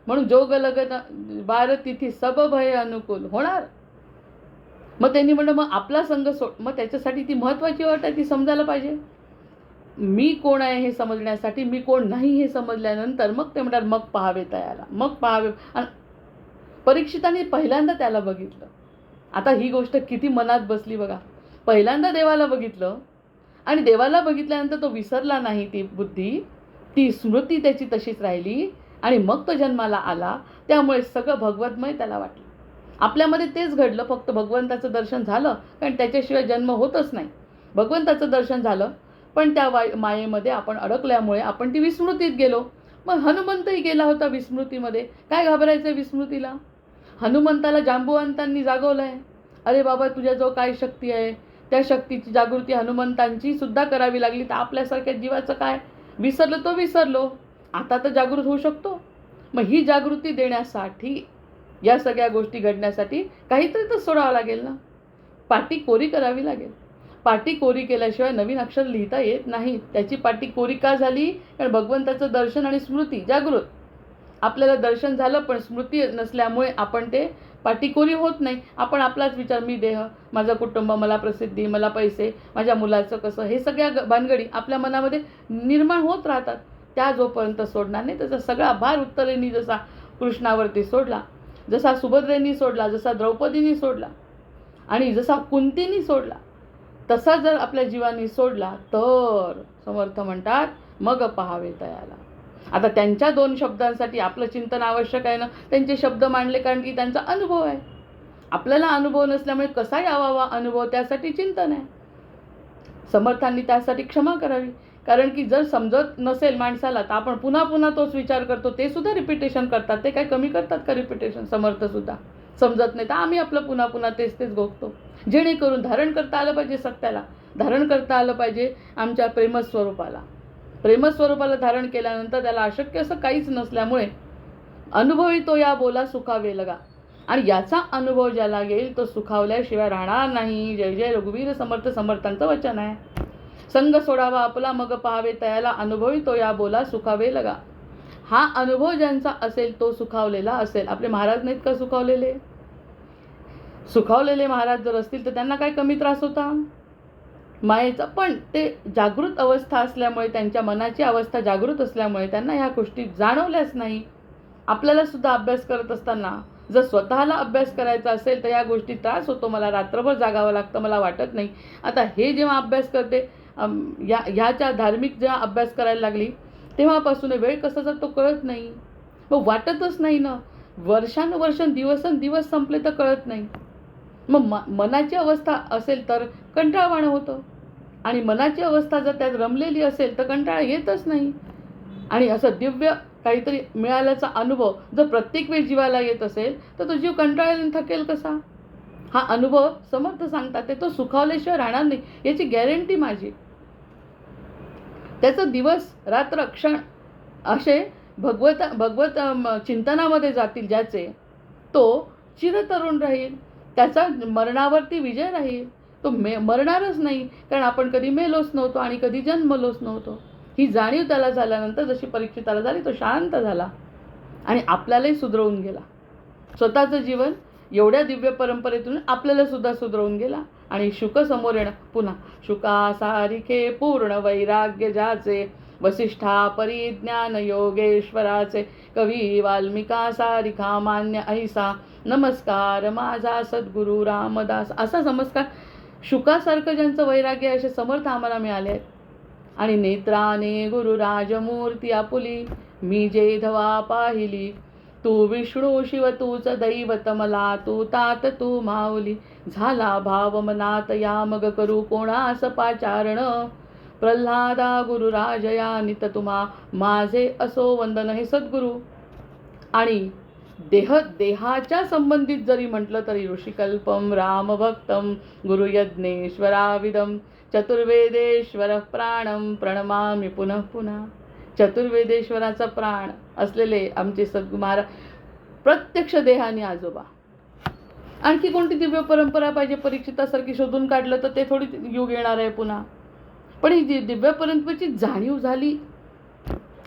म्हणून जोग लगन बार तिथी सब भय अनुकूल होणार. मग त्यांनी म्हणलं मग आपला संघ सोड. मग त्याच्यासाठी ती महत्त्वाची अट आहे, ती समजायला पाहिजे. मी कोण आहे हे समजण्यासाठी, मी कोण नाही हे समजल्यानंतर मग ते म्हणतात मग पाहावे तयाला, मग पाहावे. आणि परीक्षिताने पहिल्यांदा त्याला बघितलं. आता ही गोष्ट किती मनात बसली बघा. पहिल्यांदा देवाला बघितलं आणि देवाला बघितल्यानंतर तो विसरला नाही. ती बुद्धी, ती स्मृती त्याची तशीच राहिली आणि मग तो जन्माला आला. त्यामुळे सगळं भगवतमय त्याला वाटलं. आपल्यामध्ये तेच घडलं, फक्त भगवंताचं दर्शन झालं, कारण त्याच्याशिवाय जन्म होतच नाही. भगवंताचं दर्शन झालं पण त्या मायेमध्ये आपण अडकल्यामुळे आपण ती विस्मृतीत गेलो. मग हनुमंतही गेला होता विस्मृतीमध्ये. काय घाबरायचं विस्मृतीला? हनुमंताला जांबुवंतांनी जागवलं आहे. अरे बाबा, तुझ्याजवळ काय शक्ती आहे, त्या शक्तीची जागृती हनुमंतांची सुद्धा करावी लागली. तर आपल्यासारख्या जीवाचं काय? विसरलं तो विसरलो, आता तर जागृत होऊ शकतो. मग ही जागृती देण्यासाठी, या सगळ्या गोष्टी घडण्यासाठी काहीतरी तर सोडावं लागेल ना. पाटी कोरी करावी लागेल. पाटी कोरी केल्याशिवाय नवीन अक्षर लिहिता येत नाही. त्याची पाटी कोरी का झाली? कारण भगवंताचं दर्शन आणि स्मृती जागृत. आपल्याला दर्शन झालं पण स्मृती नसल्यामुळे आपण ते पाटी कोरी होत नाही. आपण आपलाच विचार, मी देह, माझं कुटुंब, मला प्रसिद्धी, मला पैसे, माझ्या मुलाचं कसं, हे सगळ्या भानगडी आपल्या मनामध्ये निर्माण होत राहतात. त्या जोपर्यंत सोडणार नाही, त्याचा सगळा भार उत्तरेनी जसा कृष्णावरती सोडला, जसा सुभद्रेंनी सोडला, जसा द्रौपदींनी सोडला आणि जसा कुंतींनी सोडला, तसा जर आपल्या जीवांनी सोडला तर समर्थ म्हणतात मग पाहावे तयाला. आता त्यांच्या 2 शब्दांसाठी आपलं चिंतन आवश्यक आहे ना. त्यांचे शब्द मांडले कारण की त्यांचा अनुभव आहे. आपल्याला अनुभव नसल्यामुळे कसा यावा अनुभव, त्यासाठी चिंतन आहे. समर्थांनी त्यासाठी क्षमा करावी. कारण की जर समजत नसेल माणसाला तर आपण पुन्हा पुन्हा तोच विचार करतो. ते सुद्धा रिपिटेशन करतात. ते काय कमी करतात का रिपिटेशन? समर्थ सुद्धा समजत नाही तर आम्ही आपलं पुन्हा पुन्हा तेच भोगतो. जेणेकरून धारण करता आलं पाहिजे सत्याला, धारण करता आलं पाहिजे आमच्या प्रेमस्वरूपाला. प्रेमस्वरूपाला धारण केल्यानंतर त्याला अशक्य असं काहीच नसल्यामुळे अनुभवी तो या बोला सुखावे लगा. आणि याचा अनुभव ज्याला येईल तो सुखावल्याशिवाय राहणार नाही. जय जय रघुवीर समर्थ. समर्थांचं वचन आहे. संग सोडावा आपला मग पाहावे तयाला, अनुभवी तो या बोला सुखावे लगा. हा अनुभव ज्यांचा असेल तो सुखावलेला असेल. आपले महाराज नाहीत का सुखावलेले? सुखावलेले महाराज जर असतील तर त्यांना काय कमी त्रास होता मायेचा? पण ते जागृत अवस्था असल्यामुळे, त्यांच्या मनाची अवस्था जागृत असल्यामुळे त्यांना ह्या गोष्टी जाणवल्याच नाही. आपल्याला सुद्धा अभ्यास करत असताना जर स्वतःला अभ्यास करायचा असेल तर या गोष्टी त्रास होतो. मला रात्रभर जागावं लागतं, मला वाटत नाही. आता हे जेव्हा अभ्यास करते, ह्याच्या धार्मिक जेव्हा अभ्यास करायला लागली तेव्हापासून वेळ कसा जातो कळत नाही. मग वाटतच नाही ना. वर्षानुवर्ष दिवस संपले तर कळत नाही. मग मनाची अवस्था असेल तर कंटाळवाणं होतं आणि मनाची अवस्था जर त्यात रमलेली असेल तर कंटाळा येतच नाही. आणि असं दिव्य काहीतरी मिळाल्याचा अनुभव जर प्रत्येक वेळ जीवाला येत असेल तर तो जीव कंटाळून थकेल कसा? हा अनुभव समर्थ सांगतात ते तो सुखावल्याशिवाय राहणार नाही, याची गॅरंटी माझी. त्याचं दिवस रात्र क्षण असे भगवत चिंतनामध्ये जातील ज्याचे, तो चिरतरुण राहील. त्याचा मरणावरती विजय राहील. तो मरणारच नाही, कारण आपण कधी मेलोच नव्हतो आणि कधी जन्मलोच नव्हतो. ही जाणीव त्याला झाल्यानंतर जशी परीक्षिताला झाली तो शांत झाला आणि आपल्यालाही सुधरवून गेला. स्वतःचं जीवन एवढ्या दिव्य परंपरेतून आपल्याला सुद्धा सुधरवून गेला. आणि शुक समोर येणं पुन्हा, शुका सारिखे पूर्ण वैराग्य ज्याचे, वसिष्ठा परिज्ञान योगेश्वराचे, कवी वाल्मिका सारिखा मान्य ऐसा, नमस्कार माझा सद्गुरू रामदास. असा नमस्कार शुकासारखं ज्यांचं वैराग्य असे समर्थ आम्हाला मिळाले आहेत. आणि नेत्राने गुरुराजमूर्ती आपुली मी जे धवा पाहिली. तू विष्णू शिव तूच दैवत मला तू तात तू माऊली. झाला भाव मनात या मग करू कोणास पाचारण. प्रल्हादा गुरुराजया नित तुम्हा माझे असो वंदन. हे सद्गुरू. आणि देहाच्या संबंधित जरी म्हटलं तरी ऋषिकल्पम रामभक्तम गुरुयज्ञेश्वराविदम चतुर्वेदेश्वर प्राणम प्रणमामि पुनः पुन्हा. चतुर्वेदेश्वराचा प्राण असलेले आमचे सद्गुमार प्रत्यक्ष देहाने आजोबा. आणखी कोणती दिव्य परंपरा पाहिजे परीक्षितासारखी शोधून काढलं तर ते थोडी युग येणार आहे पुन्हा. पण ही दिव्य परंपरेची जाणीव झाली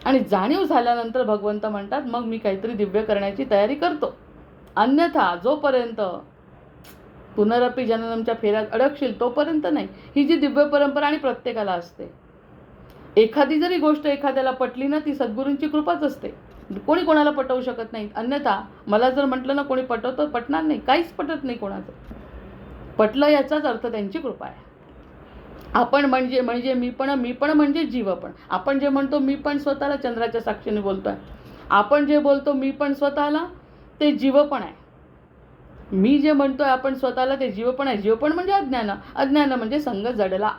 आणि जाणीव झाल्यानंतर भगवंत म्हणतात मग मी काहीतरी दिव्य करण्याची तयारी करतो. अन्यथा जोपर्यंत पुनरपी जननमच्या फेऱ्यात अडकशील तोपर्यंत नाही. ही जी दिव्य परंपरा आणि प्रत्येकाला असते. एखादी जरी गोष्ट एखाद्याला पटली ना ती सद्गुरूंची कृपाच असते. कोणी कोणाला पटवू शकत नाही. अन्यथा मला जर म्हटलं ना कोणी पटवतं पटणार नाही. काहीच पटत नाही कोणाचं. पटलं याचाच अर्थ त्यांची कृपा आहे. आपण म्हणजे मी पण म्हणजे जीव पण. आपण जे म्हणतो मी पण स्वतःला चंद्राच्या साक्षीने बोलतोय. आपण जे बोलतो मी पण स्वतःला ते जीव पण आहे. मी जे म्हणतोय आपण स्वतःला ते जीव पण आहे. जीव पण म्हणजे अज्ञान. अज्ञान म्हणजे संग जडला.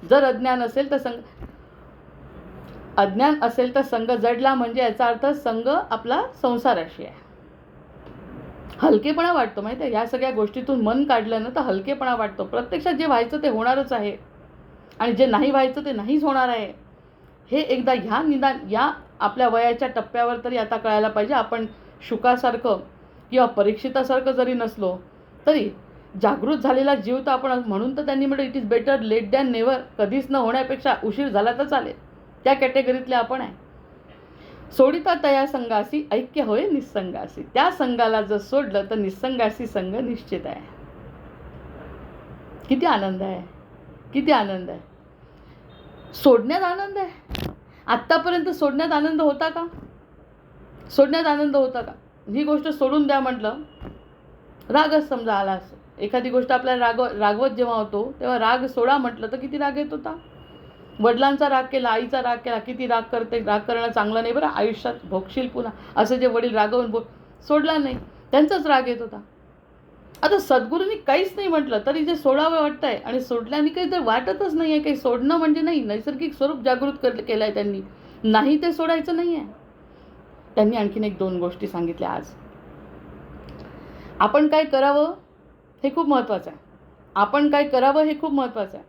जर अज्ञान असेल तर संग जडला म्हणजे याचा अर्थ संग आपला संसाराशी आहे. हलकेपणा वाटतो माहिती आहे. या सगळ्या गोष्टीतून मन काढलं ना तर हलकेपणा वाटतो. प्रत्यक्षात जे व्हायचं ते होणारच आहे आणि जे नाही व्हायचं ते नाहीच होणार आहे. हे एकदा या आपल्या वयाच्या टप्प्यावर तरी आता कळायला पाहिजे. आपण शुकासारखं किंवा परीक्षितासारखं जरी नसलो तरी जागृत झालेला जीव तर आपण. म्हणून तर त्यांनी म्हटलं it is better late than never. कधीच न होण्यापेक्षा उशीर झाला तर चालेल. त्या कॅटेगरीतले आपण आहे. सोडिता तया संगासी ऐक्य होय निसंगासी. त्या संघाला जर सोडलं तर निसंगासी संघ निश्चित आहे. किती आनंद आहे. किती आनंद आहे. सोडण्यात आनंद आहे. आत्तापर्यंत सोडण्यात आनंद होता का. सोडण्यात आनंद होता का. ही गोष्ट सोडून द्या म्हटलं रागच समजा आला असं. एखादी गोष्ट आपल्याला रागवत जेव्हा होतो तेव्हा राग सोडा म्हटलं तर किती राग येत होता. वडिलांचा राग केला, आईचा राग केला, किती राग करते. राग करणं चांगलं नाही बरं. आयुष्यात भोगशील पुन्हा. असं जे वडील रागवून सोडला नाही त्यांचाच राग येत होता. आता सद्गुरूंनी काहीच नाही म्हटलं तरी जे सोडावं वाटतंय आणि सोडल्याने काही तर वाटतच नाही आहे. काही सोडणं म्हणजे नाही. नैसर्गिक स्वरूप जागृत केलं आहे त्यांनी. नाही ते सोडायचं नाही आहे. त्यांनी आणखीन 1-2 गोष्टी सांगितल्या आज. आपण काय करावं हे खूप महत्त्वाचं आहे. आपण काय करावं हे खूप महत्त्वाचं आहे.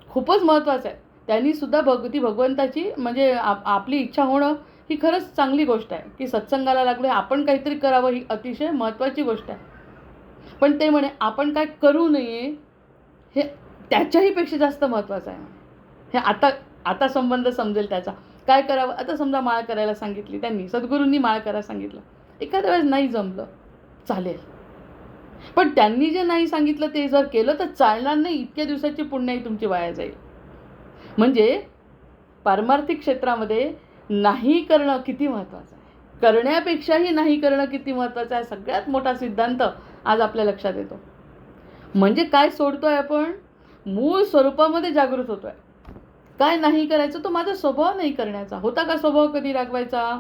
खूपच महत्त्वाचं आहे. त्यांनी सुद्धा भगवंताची म्हणजे आपली इच्छा होणं ही खरंच चांगली गोष्ट आहे. की सत्संगाला लागलो आपण काहीतरी करावं ही अतिशय महत्त्वाची गोष्ट आहे. पण ते म्हणे आपण काय करू नये हे त्याच्याही पेक्षा जास्त महत्त्वाचं आहे. हे आता संबंध समजेल त्याचा. काय करावं. आता समजा माळ करायला सांगितली त्यांनी. सद्गुरूंनी माळ करायला सांगितलं. एखाद्या वेळेस नाही जमलं चालेल. पण त्यांनी जे नाही सांगितलं ते जर केलं तर चालणार नाही. इतक्या दिवसाची पुण्याई तुमची वाया जाईल. म्हणजे पारमार्थिक क्षेत्रामध्ये नाही करणं किती महत्त्वाचं आहे. करण्यापेक्षाही नाही करणं किती महत्त्वाचं आहे. सगळ्यात मोठा सिद्धांत आज आपल्या लक्षात येतो. म्हणजे काय सोडतोय आपण. मूळ स्वरूपामध्ये जागृत होतोय. काय नाही करायचं तो माझा स्वभाव नाही करण्याचा. होता का स्वभाव कधी रागवायचा.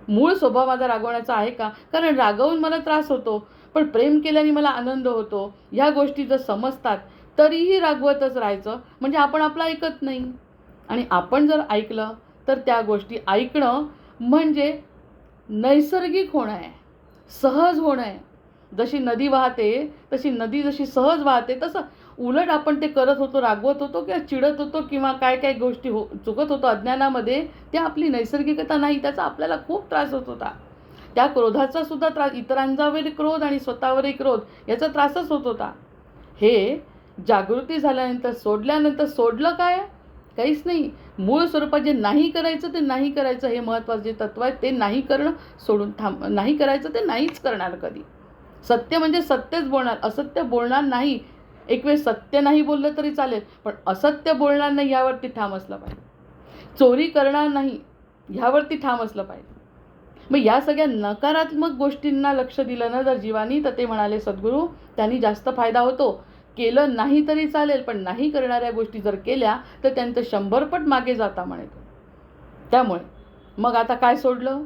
मूळ स्वभाव माझा रागवण्याचा आहे का. कारण रागवून मला त्रास होतो पण प्रेम केल्याने मला आनंद होतो. ह्या गोष्टी जर समजतात तरीही रागवतच राहायचं म्हणजे आपण आपलं ऐकत नाही. आणि आपण जर ऐकलं तर त्या गोष्टी ऐकणं म्हणजे नैसर्गिक होणं आहे. सहज होणं आहे. जशी नदी वाहते तशी नदी जशी सहज वाहते तसं उलट आपण ते करत होतो. रागवत होतो किंवा चिडत होतो किंवा काय गोष्टी चुकत होतो अज्ञानामध्ये. ते आपली नैसर्गिकता नाही. त्याचा आपल्याला खूप त्रास होत होता. त्या क्रोधाचा सुद्धा त्रास. इतरांच्यावर क्रोध आणि स्वतःवरही क्रोध याचा त्रासच होत होता. हे जागृती झाल्यानंतर सोडल्यानंतर सोडलं काय. काहीच नाही. मूळ स्वरूपात जे नाही करायचं ते नाही करायचं हे महत्त्वाचं जे तत्व आहे ते नाही करणं सोडून नाही करायचं ते नाहीच करणार कधी. सत्य म्हणजे सत्यच बोलणार. असत्य बोलणार नाही. एक वेळ सत्य नाही बोललं तरी चालेल पण असत्य बोलणार नाही यावरती ठाम असलं पाहिजे. चोरी करणार नाही ह्यावरती ठाम असलं पाहिजे. मग या सगळ्या नकारात्मक गोष्टींना लक्ष दिलं ना जर जीवानी तर ते म्हणाले सद्गुरू त्यांनी जास्त फायदा होतो. केलं नाही तरी चालेल, पण नाही करणाऱ्या गोष्टी जर केल्या तर त्यांचं 100 पट मागे जाता म्हणे. त्यामुळे मग आता काय सोडलं?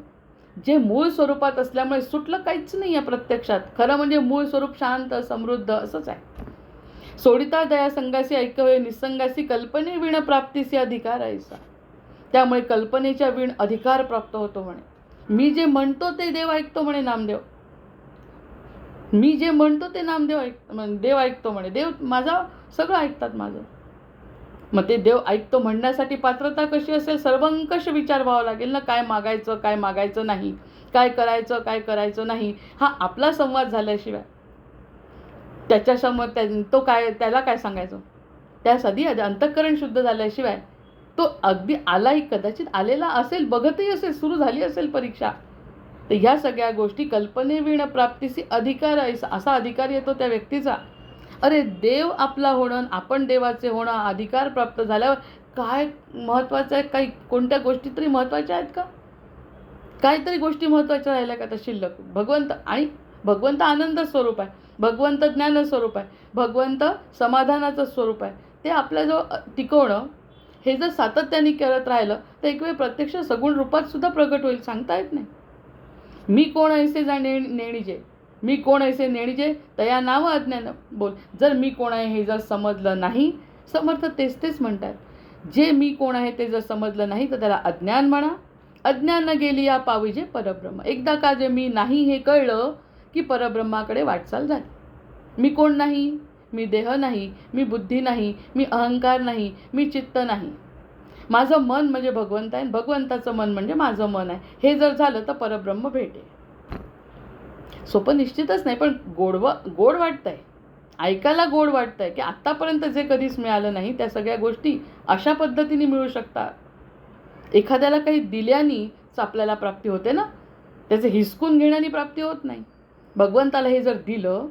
जे मूळ स्वरूपात असल्यामुळे सुटलं काहीच नाही आहे प्रत्यक्षात. खरं म्हणजे मूळ स्वरूप शांत समृद्ध असंच आहे. सोडिता दया संगासी ऐकवे निसंगासी कल्पने विण प्राप्तीसी अधिकार ऐसा. त्यामुळे कल्पनेच्या विण अधिकार प्राप्त होतो म्हणे. मी जे म्हणतो ते देव ऐकतो म्हणे नामदेव. मी जे म्हणतो ते देव ऐकतो म्हणे. देव माझा सगळं ऐकतात माझं. मग ते देव ऐकतो म्हणण्यासाठी पात्रता कशी असेल? सर्वंकष विचार व्हावा लागेल ना. काय मागायचं काय मागायचं नाही, काय करायचं काय करायचं नाही, हा आपला संवाद झाल्याशिवाय त्याच्यासमोर तो काय त्याला काय सांगायचं? त्यासाठी अंतःकरण शुद्ध झाल्याशिवाय तो अगदी आलाही कदाचित आलेला असेल, बघतही असेल, सुरू झाली असेल परीक्षा, तर ह्या सगळ्या गोष्टी कल्पनेविण प्राप्तीसी अधिकार असा अधिकार येतो त्या व्यक्तीचा. अरे देव आपला होणं, आपण देवाचे होणं, अधिकार प्राप्त झाल्यावर काय महत्त्वाचं आहे? काही कोणत्या गोष्टी तरी महत्त्वाच्या आहेत का? काहीतरी गोष्टी महत्त्वाच्या राहिल्या का आता शिल्लक? भगवंत आनंद स्वरूप आहे, भगवंत ज्ञान स्वरूप आहे, भगवंत समाधानाचं स्वरूप आहे. ते आपल्याजवळ टिकवणं हे जर सातत्याने करत राहिलं तर एक वेळ प्रत्यक्ष सगुण रूपात सुद्धा प्रगट होईल, सांगता येत नाही. मी कोण ऐसे नेणीजे, मी कोण ऐसे नेणीजे तया नाव अज्ञान बोल. जर मी कोण आहे हे जर समजलं नाही, समर्थ तेच म्हणतात, जे मी कोण आहे ते जर समजलं नाही तर त्याला अज्ञान म्हणा. अज्ञान न गेली या पाविजे परब्रह्म. एकदा का जे मी नाही हे कळलं की परब्रह्माकडे वाटचाल झाली. मी कोण नाही? मी देह नाही, मी बुद्धी नाही, मी अहंकार नाही, मी चित्त नाही. माझं मन म्हणजे भगवंत आहे, भगवंताचं मन म्हणजे माझं मन आहे. हे जर झालं तर परब्रह्म भेटेल. सोपं निश्चितच नाही, पण गोड वाटतंय, ऐकायला गोड वाटतंय की आत्तापर्यंत जे कधीच मिळालं नाही त्या सगळ्या गोष्टी अशा पद्धतीने मिळू शकतात. एखाद्याला काही दिल्यानेच आपल्याला प्राप्ती होते ना, त्याचे हिसकून घेण्याने प्राप्ती होत नाही. भगवंताला हे जर दिलं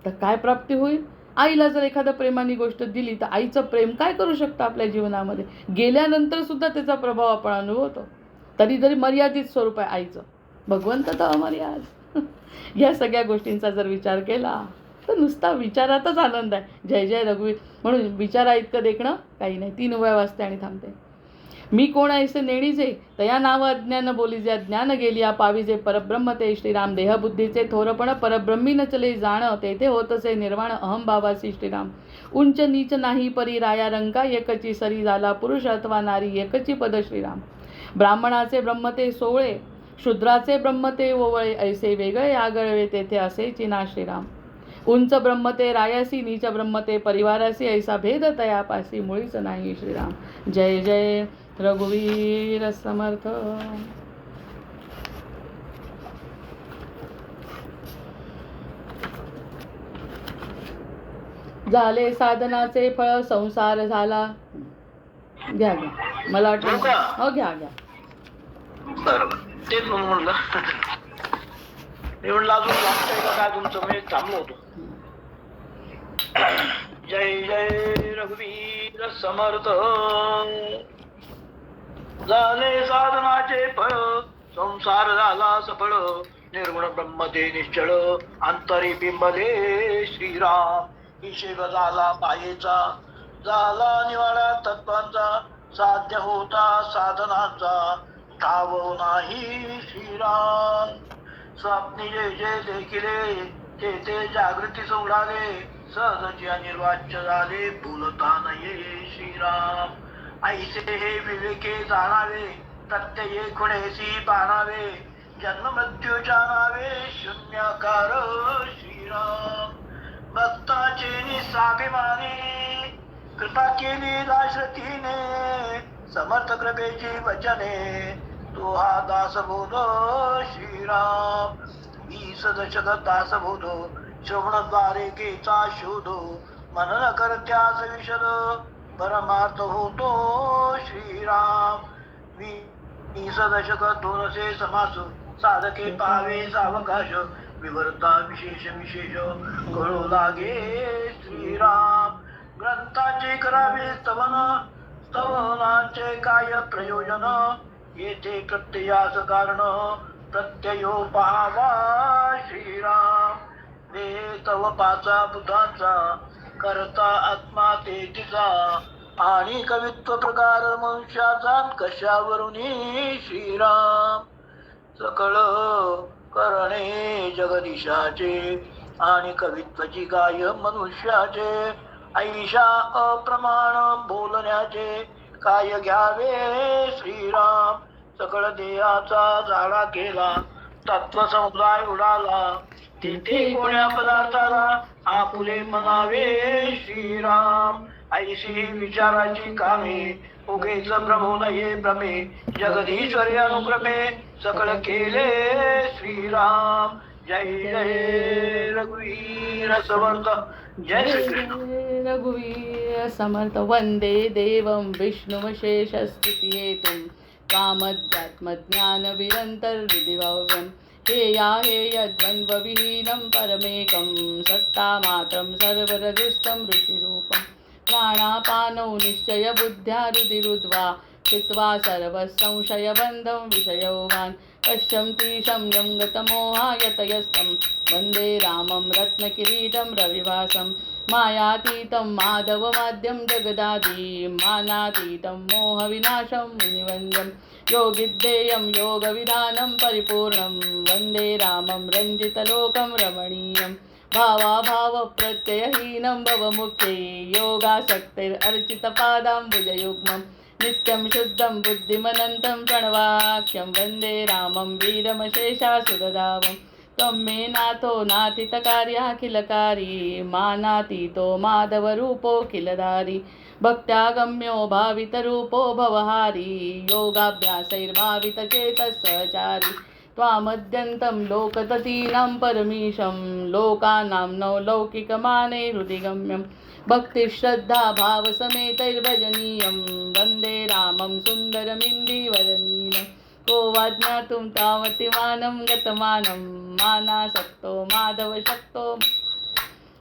तर काय प्राप्ती होईल? आईला जर एखाद्या प्रेमाने गोष्ट दिली तर आईचं प्रेम काय करू शकतं आपल्या जीवनामध्ये? गेल्यानंतर सुद्धा त्याचा प्रभाव आपण अनुभवतो. तरी मर्यादित स्वरूप आहे आईचं. भगवंत तर अमर्याद. या सगळ्या गोष्टींचा जर विचार केला तर नुसता विचारातच आनंद आहे. जय जय रघुवीर. म्हणून विचारा इतकं देखणं काही नाही. 3 वेळा वाजते आणि थांबते. मी कोण ऐसे नेणीजे तया नाव अज्ञान बोलीजे अज्ञान गेलिया पाविजे परब्रह्म ते श्रीराम. देहबुद्धीचे थोरपण परब्रह्मी न चले जाण तेथे होतसे निर्वाण अहंभावासी श्रीराम. उंच नीच नाही परी राया रंका एकची सरी झाला पुरुष अथवा नारी एकची पद श्रीराम. ब्राह्मणाचे ब्रह्म ते सोवळे शूद्राचे ब्रह्म ते ओवळे ऐसे वेगळे आगळवे तेथे असे चिना श्रीराम. उंच ब्रह्म ते रायासी नीच ब्रह्म ते परिवारासी ऐसा भेद तयापासी मुळीच नाही श्रीराम. जय जय रघुवीर समर्थ. झाले साधनाचे फळ संसार झाला. घ्या मला वाटतं हो घ्या. बरोबर तेच म्हणलं. मी म्हणलं अजून लागतंय का काय तुमचं? मी थांबलो होतो. जय जय रघुवीर समर्थ. झाले साधनाचे फळ संसार झाला सफळ. निर्गुण ब्रह्म ते निश्चळ अंतरी बिंबले श्रीराम. हिशेब झाला मायेचा झाला निवाडा तत्वांचा. साध्य होता साधनांचा ठाव नाही श्रीराम. स्वप्नी जे जे देखिले ते ते जागृतीस उडाले. सहजची अनिर्वाच्य झाले बोलता नये श्रीराम. ऐसे हे विवेके जाणावे प्रत्यये खुणेसी पाणावे. जन्म मृत्यूच्या नावे शून्याकार श्रीराम. भक्ताचे निस्वाभिमानी कृपा केली दाशरथीने. समर्थ कृपेची वचने तो हा दासबोध श्रीराम. 20 दशक दासबोध श्रवणद्वारे केचा शोध. मनन करत्यास विशद परमार्थ होतो श्रीराम. 20 दशक 200 समास साधके पावे सावकाश. विवर्ता विशेष कळू लागे श्रीराम. ग्रंथाचे करावे स्तवन स्तवनांचे काय प्रयोजन. येथे प्रत्ययास कारण प्रत्ययो पाहावा श्रीराम. देह तव पाचा बुधांचा करता आत्मा ते तिचा आणि कवित्व प्रकार मनुष्याचा कशावरून श्रीराम सकळ करणे जगदीशाचे आणि कवित्वची गाय मनुष्याचे ऐशा अप्रमाण बोलण्याचे काय घ्यावे श्रीराम सकळ देहाचा झाडा केला तत्व समुदाय उडाला तेथे कोण्या पदार्थाला आपुले म्हणावे श्रीराम ऐशी विचाराची कामे उगेच भ्रमो नये भ्रमे जगदीश्वरी अनुक्रमे सकळ केले श्रीराम जय जय रघुवीर समर्थ जय श्रीकृष्ण रघुवीर समर्थ वंदे देवं विष्णुमशेषस्थितिहेतुं कामध्यात्मज्ञानविरन्तर्विधिभव्यं हेयाहेयद्वन्द्वविहीनं परमेकं सत्तामात्रं सर्वरदुस्थं ऋषिरूपं प्राणापानौ निश्चयबुद्ध्या रुधिरुद्वा चित्वा सर्वसंशयबन्धं विषयोगान् पश्यन्ति शम्यं गतमोहायतयस्तं वन्दे रामं रत्नकिरीटं रविभासं मायातीतं माधवमाद्यं जगदादि मानातीतं मोहविनाशं मुनिवन्द्यं योगिद्धेयं योगविधानं परिपूर्णं वन्दे रामं रञ्जितलोकं रमणीयं भावाभावप्रत्ययहीनं भवमुख्यै योगासक्तिरर्चितपादाम्बुजयुग्मं नित्यं शुद्धं बुद्धिमनन्तं प्रणवाख्यं वन्दे रामं वीरमशेषासुरधावं त्वं मे नाथो नाथितकार्याखिलकारी मानातीतो माधवरूपोऽखिलधारी भक्त्यागम्यो भावितरूपो भवहारी योगाभ्यासैर्भावितचेतः सहचारी त्वामद्यन्तं लोकततीनां परमीशं लोकानां नवलौकिकमाने हृदि गम्यं भक्तिश्रद्धा भावसमेतैर्भजनीयं वन्दे रामं सुन्दरमिन्दिवरनीलं को वा ज्ञातुं तावतिमानं गतमानं मानासक्तो माधवशक्तो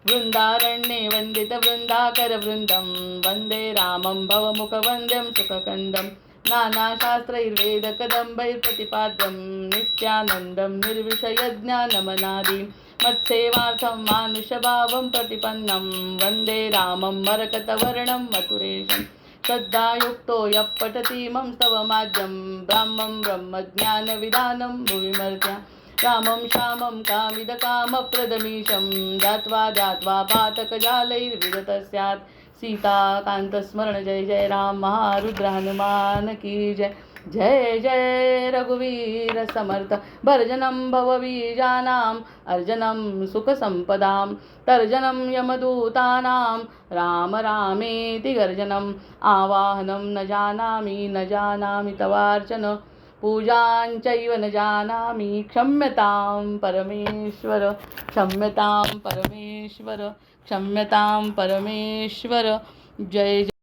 वृन्दारण्ये वन्दितवृन्दाकरवृन्दं वन्दे रामं भवमुखवन्द्यं सुखकन्दं नानाशास्त्रैर्वेदकदम्बैर्प्रतिपाद्यं नित्यानन्दं निर्विषयज्ञानमनादिं मत्सेवार्थं मानुषभावं प्रतिपन्नं वन्दे रामं मरकतवर्णं मथुरेशं श्रद्धायुक्तो यः पठति मम स्तवमाद्यं ब्राह्मं ब्रह्मज्ञानविधानं भुविमर्त्या रामं श्यामं कामिदकामप्रदमीशं ध्यात्वा ध्यात्वा पातकजालैर्विगतः स्यात् सीताकान्तस्मरण जय जय राम महारुद्र हनुमान की जय जय जय रघुवीर समर्थ भर्जनं भवबीजानाम् अर्जनं सुखसम्पदां तर्जनं यमदूतानां राम रामेति गर्जनम् आवाहनं न जानामि तवार्चन पूजाञ्चैव न जानामि क्षम्यतां परमेश्वर क्षम्यतां परमेश्वर क्षम्यतां परमेश्वर जय जय